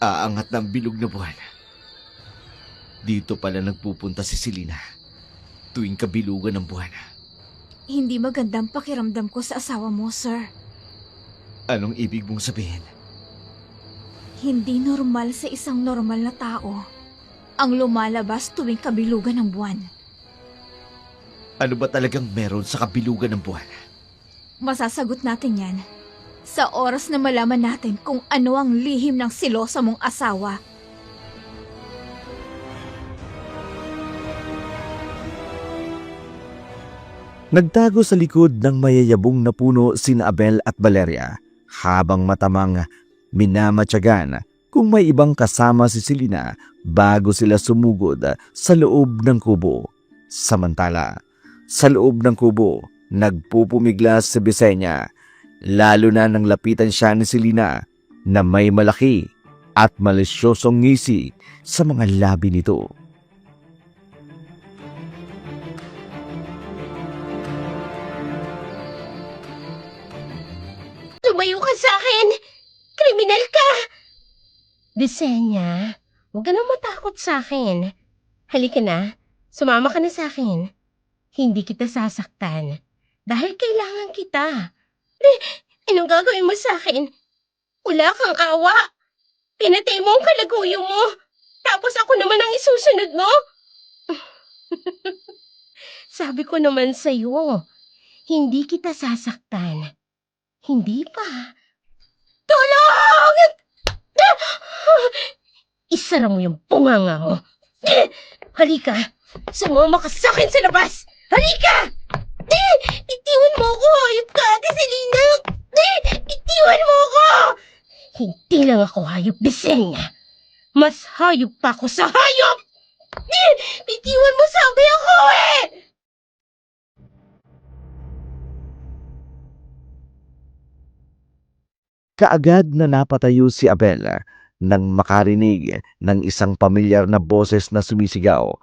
aangat ng bilog na buwan. Dito pala nagpupunta si Selena tuwing kabilugan ng buwan. Hindi magandang pakiramdam ko sa asawa mo, sir. Anong ibig mong sabihin? Hindi normal sa isang normal na tao ang lumalabas tuwing kabilugan ng buwan. Ano ba talagang meron sa kabilugan ng buwan? Masasagot natin yan sa oras na malaman natin kung ano ang lihim ng silosa mong asawa. Nagtago sa likod ng mayayabong na puno sina Abel at Valeria habang matamang minamatyagan kung may ibang kasama si Selena bago sila sumugod sa loob ng kubo. Samantala, sa loob ng kubo, nagpupumiglas si Visenya, lalo na nang lapitan siya ni Selena na may malaki at malisyosong ngisi sa mga labi nito. Lumayo ka sa akin! Kriminal ka! Visenya, huwag ka na matakot sa akin. Halika na, sumama ka na sa akin. Hindi kita sasaktan dahil kailangan kita. Anong gagawin mo sa akin? Wala kang awa. Pinatay mo ang kalaguyo mo. Tapos ako naman ang isusunod mo? Sabi ko naman sa'yo, hindi kita sasaktan. Hindi pa. Tulong! Isara mo yung bunganga mo. Halika, sumama ka sa akin sa labas. Halika! Itiwan mo ako, hayop ka, Ate Selena. Itiwan mo ako! Hindi lang ako hayop, Visenya. Mas hayop pa ako sa hayop! Itiwan mo, sabi ako eh! Kaagad na napatayo si Abel nang makarinig ng isang pamilyar na boses na sumisigaw.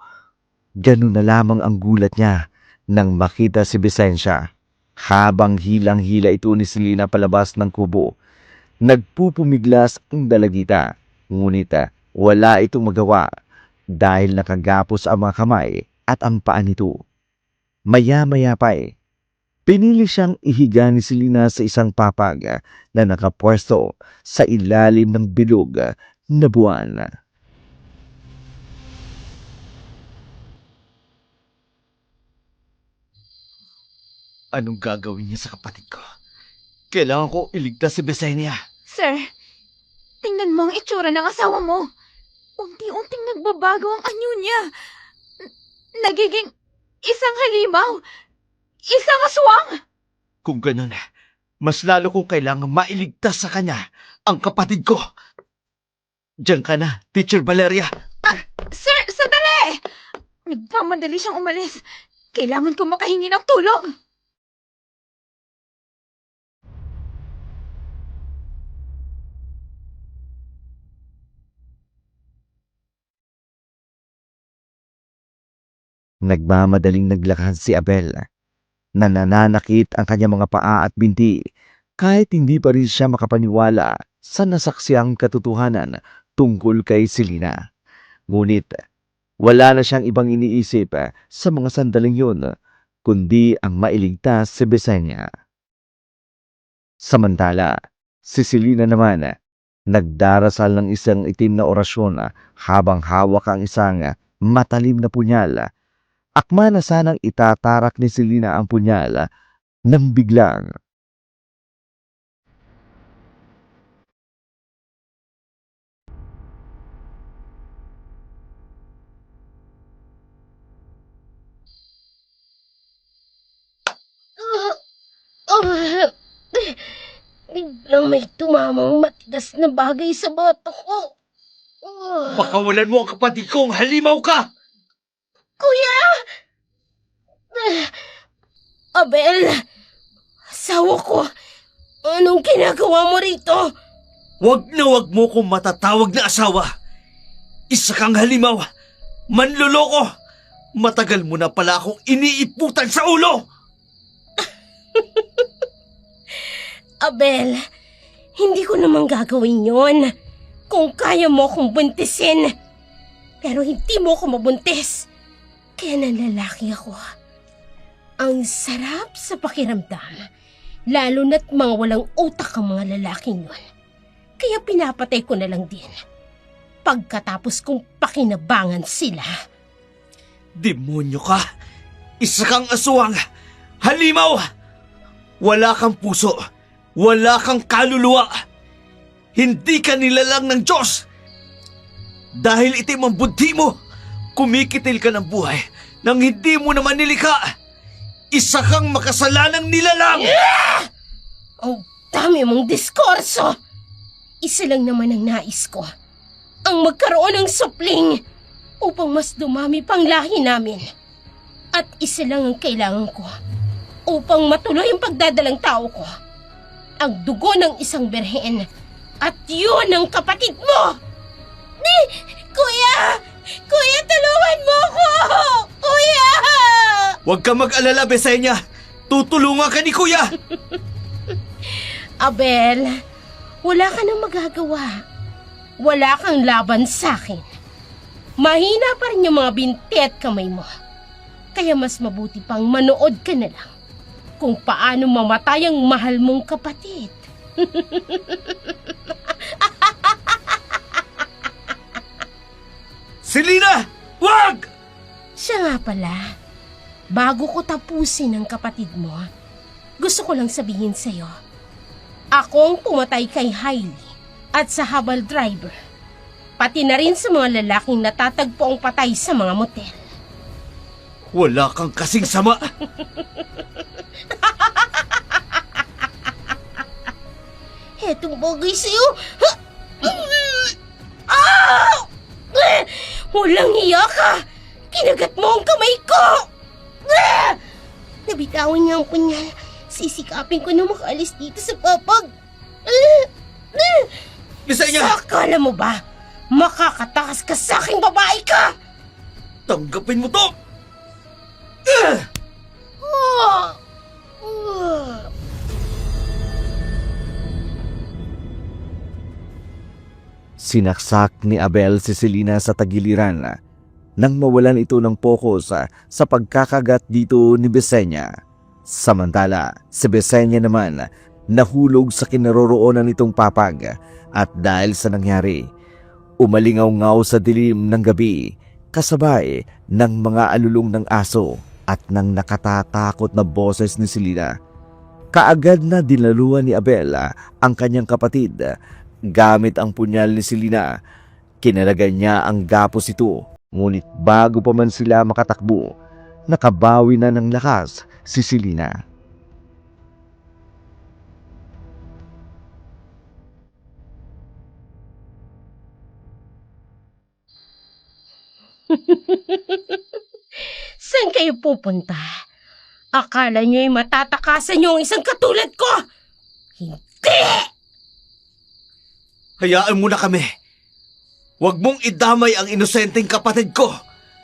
Ganun na lamang ang gulat niya nang makita si Visenya. Habang hilang-hila ito ni Selena palabas ng kubo, nagpupumiglas ang dalagita. Ngunit wala itong magawa dahil nakagapos ang mga kamay at ang paa nito. Maya-maya pa Pinili siyang ihiga ni Selena sa isang papag na nakapwesto sa ilalim ng bilog na buwan. Anong gagawin niya sa kapatid ko? Kailangan ko iligtas si Besenia. Sir, tingnan mo ang itsura ng asawa mo. Unti-unting nagbabago ang anyo niya. Nagiging isang halimaw. Isang aswang. Kung ganun, mas lalo kong kailangan mailigtas sa kanya ang kapatid ko. Diyan ka na, Teacher Valeria. Sir, sandali! Nagpamadali siyang umalis. Kailangan ko makahingi ng tulong. Nagmamadaling naglakad si Abel. Nananakit ang kanyang mga paa at binti kahit hindi pa rin siya makapaniwala sa nasaksiang katotohanan tungkol kay Selena. Ngunit wala na siyang ibang iniisip sa mga sandaling yun kundi ang mailigtas si Besenia. Samantala, si Selena naman nagdarasal ng isang itim na orasyon habang hawak ang isang matalim na punyal. Akma na sanang itatarak ni Selena ang punyal nang biglang Biglang may tumamang matigas na bagay sa bato ko. pakawalan mo ang kapatid kong halimaw ka! Kuya! Abel! Asawa ko! Anong ginagawa mo rito? Wag na wag mo kong matatawag na asawa. Isa kang halimaw. Manloloko. Matagal mo na pala akong iniiputan sa ulo. Abel, hindi ko naman gagawin yon. Kung kaya mo akong buntisin. Pero hindi mo ako mabuntis. Kaya nanlalaki ako. Ang sarap sa pakiramdam. Lalo na't mga walang utak ang mga lalaking yun. Kaya pinapatay ko na lang din. Pagkatapos kong pakinabangan sila. Demonyo ka. Isa kang aswang. Halimaw. Wala kang puso. Wala kang kaluluwa. Hindi ka nilalang ng Diyos. Dahil itim ang buddhi mo, kumikitil ka ng buhay nang hindi mo naman nilikha. Isa kang makasalanang nilalang! Ang dami mong diskurso! Isa lang naman ang nais ko. Ang magkaroon ng supling upang mas dumami pang lahi namin. At isa lang ang kailangan ko upang matuloy ang pagdadalang tao ko. Ang dugo ng isang berhen at yun ang kapatid mo! Kuya! Kuya, tulungan mo ako! Kuya! Huwag ka mag-alala, Besenia. Tutulungan ka ni Kuya. Abel, wala ka nang magagawa. Wala kang laban sa akin. Mahina pa rin yung mga binti at kamay mo. Kaya mas mabuti pang manood ka na lang kung paano mamatay ang mahal mong kapatid. Selena! Wag! Siya nga pala, bago ko tapusin ang kapatid mo, gusto ko lang sabihin sa'yo, ako ang pumatay kay Hailey at sa habal driver, pati na rin sa mga lalaking natatagpo ang patay sa mga motel. Wala kang kasing sama. Etong bagay sa'yo, ah! Walang hiya ka! Kinagat mo ang kamay ko! Nabitawan niya ang punyal. Sisikapin ko na makaalis dito sa papag. Besenia! Sa akala mo ba, makakatakas ka sa aking babae ka? Tanggapin mo to! Sinaksak ni Abel si Selena sa tagiliran nang mawalan ito ng pokus sa pagkakagat dito ni Besenia. Samantala, si Besenya naman nahulog sa kinaroroonan nitong papag at dahil sa nangyari, umalingaw-ngaw sa dilim ng gabi kasabay ng mga alulong ng aso at ng nakatatakot na boses ni Selena. Kaagad na dinaluan ni Abel ang kanyang kapatid. Gamit ang punyal ni Selena, kinalagan niya ang gapos ito. Ngunit bago pa man sila makatakbo, nakabawi na ng lakas si Selena. Saan kayo pupunta? Akala niyo'y matatakasan niyo ang isang katulad ko? Hindi! Hayaan mo na kami. Huwag mong idamay ang inosenteng kapatid ko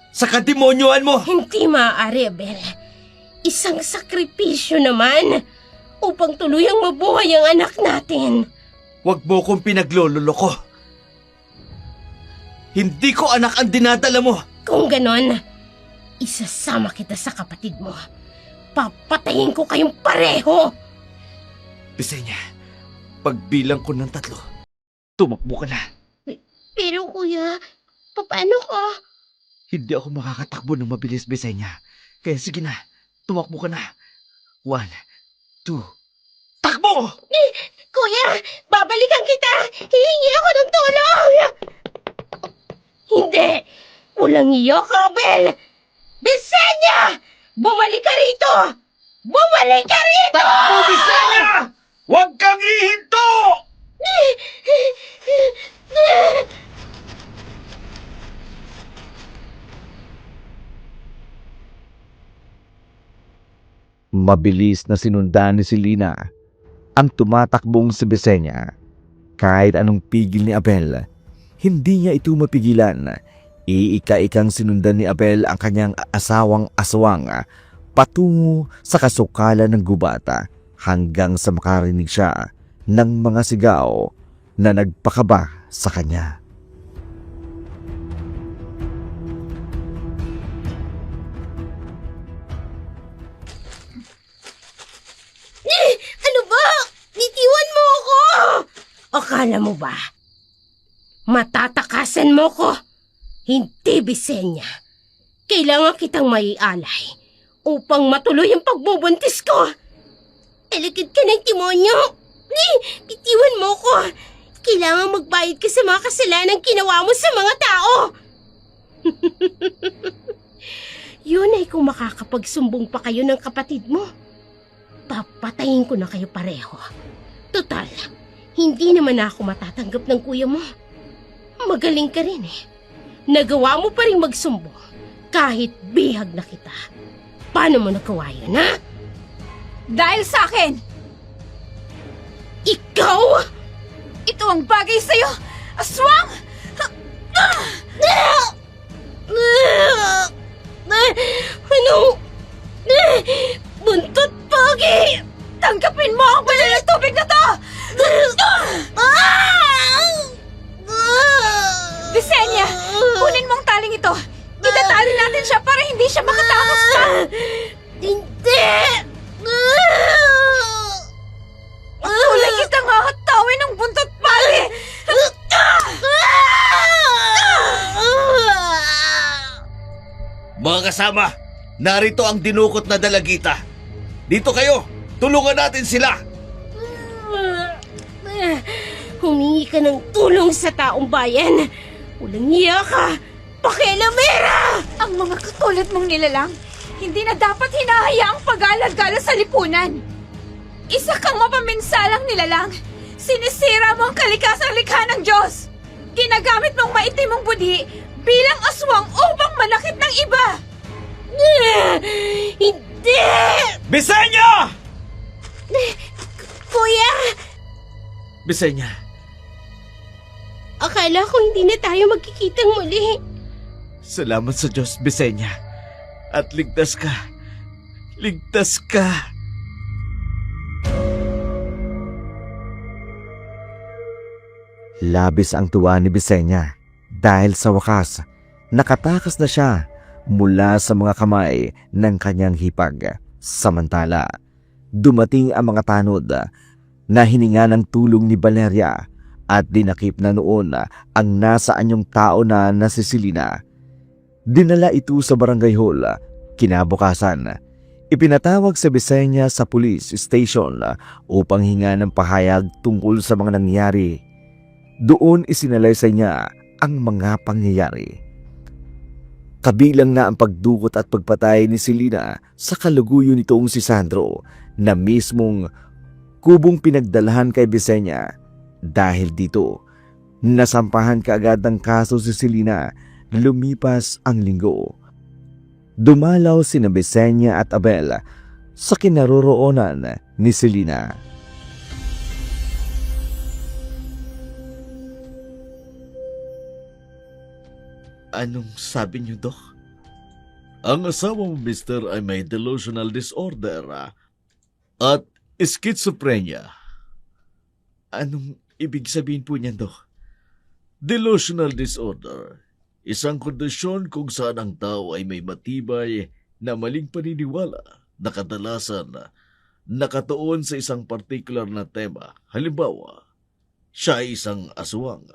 sa kademonyohan mo. Hindi maaari, Abel. Isang sakripisyo naman upang tuluyang mabuhay ang anak natin. Huwag mo kong pinaglololoko. Hindi ko anak ang dinadala mo. Kung ganon, isasama kita sa kapatid mo. Papatayin ko kayong pareho. Bisenya, pagbilang ko ng 3, tumakbo ka na. Pero kuya, paano ko? Hindi ako makakatakbo ng mabilis, Bisenya. Kaya sige na, tumakbo ka na. 1, 2, takbo! Kuya, babalikan kita! Hihingi ako ng tulong! Hindi! Walang iyo, Abel! Bisenya! Bumalik ka rito! Bumalik ka rito! Takbo, Bisenya! Huwag kang ihinto! Mabilis na sinundan ni Selena ang tumatakbong si Bisenya. Kahit anong pigil ni Abel, hindi niya ito mapigilan. Iika-ikang sinundan ni Abel ang kanyang asawang aswang patungo sa kasukalan ng gubata hanggang sa makarinig siya ng mga sigaw na nagpakaba sa kanya. Ano ba? Nitiwan mo ako! Akala mo ba? Matatakasan mo ko? Hindi, Bisenya. Kailangan kitang maialay upang matuloy ang pagbubuntis ko. Alikid ka ng demonyo. Bitiwan mo ko. Kailangan magbayad ka sa mga kasalanan ginawa mo sa mga tao. Yun ay kung makakapagsumbong pa kayo ng kapatid mo. Papatayin ko na kayo pareho. Total, hindi naman ako matatanggap ng kuya mo. Magaling ka rin eh. Nagawa mo pa rin magsumbong kahit bihag na kita. Paano mo nagawa yun, ha? Dahil sa akin! Ikaw? Ito ang bagay sa'yo! Aswang! Ano? Buntot pagi! Tanggapin mo ang banal na tubig na to! Bisenya! Kunin mong taling ito! Itatali natin siya para hindi siya makatakas pa! Hindi! Tulad kitang hahatawin ng buntot pagi! Mga kasama, narito ang dinukot na dalagita. Dito kayo, tulungan natin sila. Humingi ka ng tulong sa taong bayan. Walang iya ka! Pakialamera! Ang mga katulad mong nilalang, hindi na dapat hinahayaang pag-alagala sa lipunan. Isa kang mapaminsalang nilalang. Sinisira mo ang kalikasang likha ng Diyos. Ginagamit mong maitim mong budi bilang aswang upang manakit ng iba. Hindi! Bisenya! Kuya! Bisenya, Akala ko hindi na tayo magkikitang muli. salamat sa Diyos, Bisenya. At ligtas ka. Ligtas ka. Labis ang tuwa ni Bisenya dahil sa wakas, nakatakas na siya mula sa mga kamay ng kanyang hipag. Samantala, dumating ang mga tanod na hininga ng tulong ni Valeria at dinakip na noon ang nasa anyong tao na si Selena. Dinala ito sa barangay hall. Kinabukasan, ipinatawag sa Bisenya sa police station upang hinga ng pahayag tungkol sa mga nangyari. Doon isinalaysay niya ang mga pangyayari. Kabilang na ang pagdukot at pagpatay ni Selena sa kaluguyo nitong si Sandro na mismong kubong pinagdalahan kay Bisenya. Dahil dito, nasampahan kaagad ng kaso si Selena. Lumipas ang linggo. Dumalaw sina Bisenya at Abel sa kinaroroonan ni Selena. Anong sabi niyo, Dok? Ang asawa mo, mister, ay may delusional disorder at schizophrenia. Anong ibig sabihin po niyan, Dok? Delusional disorder, isang kondisyon kung saan ang tao ay may matibay na maling paniniwala na kadalasan nakatuon sa isang partikular na tema. Halimbawa, siya ay isang aswang.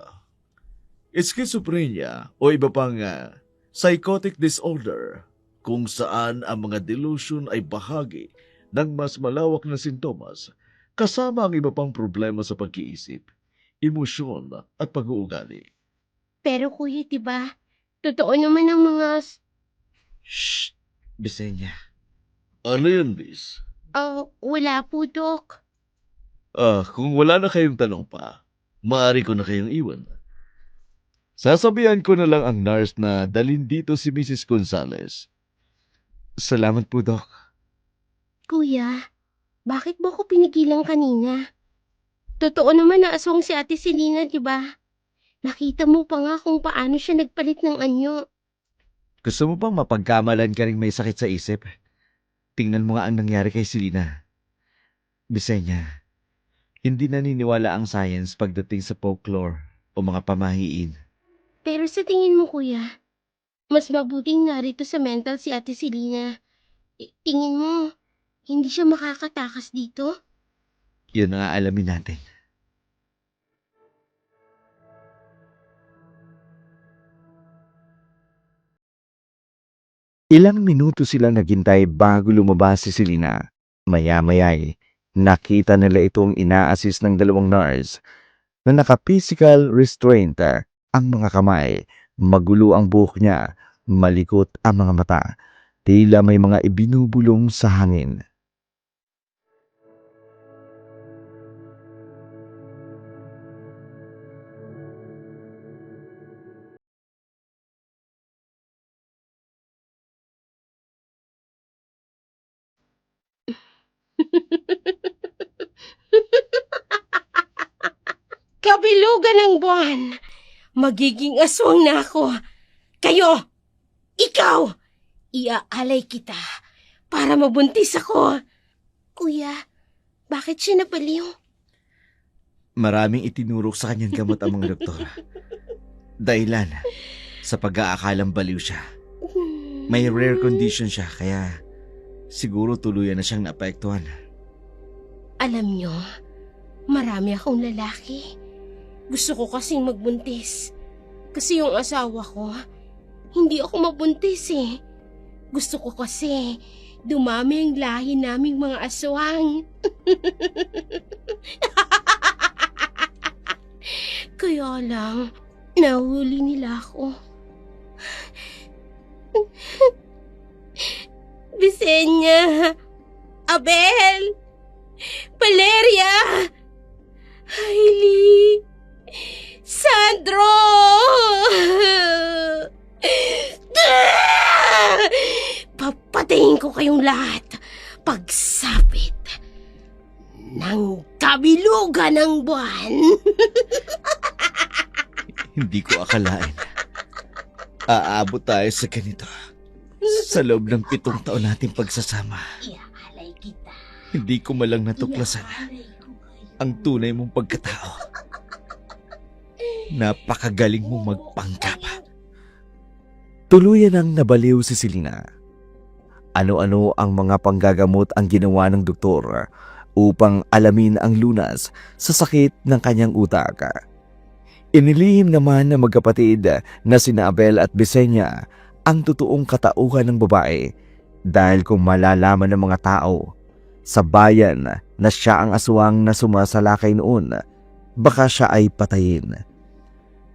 Schizophrenia o iba pang psychotic disorder kung saan ang mga delusion ay bahagi ng mas malawak na sintomas kasama ang iba pang problema sa pag-iisip, emosyon at pag-uugali. Pero kuya, diba? Totoo naman ang mga... Shh! Bisenya. Ano yun, Miss? Wala po, Dok. Kung wala na kayong tanong pa, maaari ko na kayong iwan. Sasabihan ko na lang ang nurse na dalhin dito si Mrs. Gonzales. Salamat po, Dok. Kuya, bakit mo ko pinigilan kanina? Totoo naman na aswang si Ate Selena, diba? Nakita mo pa nga kung paano siya nagpalit ng anyo. Gusto mo bang mapagkamalan ka ring may sakit sa isip? Tingnan mo nga ang nangyari kay Selena. Bisenya, hindi naniniwala ang science pagdating sa folklore o mga pamahiin. Pero sa tingin mo, kuya, mas mabuting narito sa mental si Ate Selena. Tingin mo, hindi siya makakatakas dito? Yun ang aalamin natin. Ilang minuto silang naghintay bago lumabas si Selena. Maya-maya'y nakita nila itong ina-assist ng dalawang nurse na naka-physical restraint ang mga kamay, magulo ang buhok niya, malikot ang mga mata, tila may mga ibinubulong sa hangin. Kabilugan ng buwan! Magiging aswang na ako. Kayo! Ikaw! Iaalay kita para mabuntis ako. Kuya, bakit siya napaliw? Maraming itinurok sa kanyang gamot ang mga doktor. Dahilan sa pag-aakalang baliw siya. May rare condition siya kaya siguro tuluyan na siyang naapektuhan. Alam nyo, marami akong lalaki. Gusto ko kasing magbuntis. Kasi yung asawa ko, hindi ako mabuntis eh. Gusto ko kasi dumami ang lahi naming mga aswang. Kaya lang, nahuli nila ako. Bisenya, Abel, Valeria, Hailey, Sandro! Papatayin ko kayong lahat pagsapit ng kabilugan ng buwan. Hindi ko akalain. Aabot tayo sa ganito. Sa loob ng 7 taon nating pagsasama. Iaalay kita. Hindi ko malang natuklasan ang tunay mong pagkatao. Napakagaling mong magpanggap. Tuluyan ang nabaliw si Selena. ano-ano ang mga panggagamot ang ginawa ng doktor upang alamin ang lunas sa sakit ng kanyang utak. Inilihim naman ng magkapatid na sina Abel at Bisenya ang totoong katauhan ng babae dahil kung malalaman ng mga tao sa bayan na siya ang aswang na sumasalakay noon, baka siya ay patayin.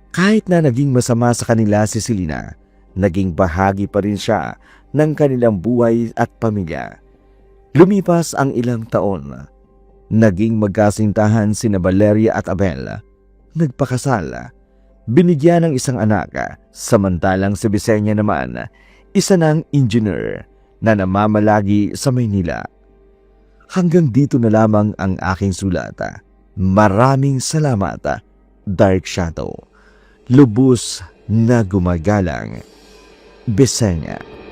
Kahit na naging masama sa kanila si Selena, naging bahagi pa rin siya ng kanilang buhay at pamilya. Lumipas ang ilang taon. Naging magkasintahan sina Valeria at Abel. Nagpakasal. Binigyan ng isang anak, samantalang si Bisenya naman, isa ng engineer na namamalagi sa Maynila. Hanggang dito na lamang ang aking sulat. Maraming salamat, Dark Shadow. Lubos na gumagalang, Bisenya.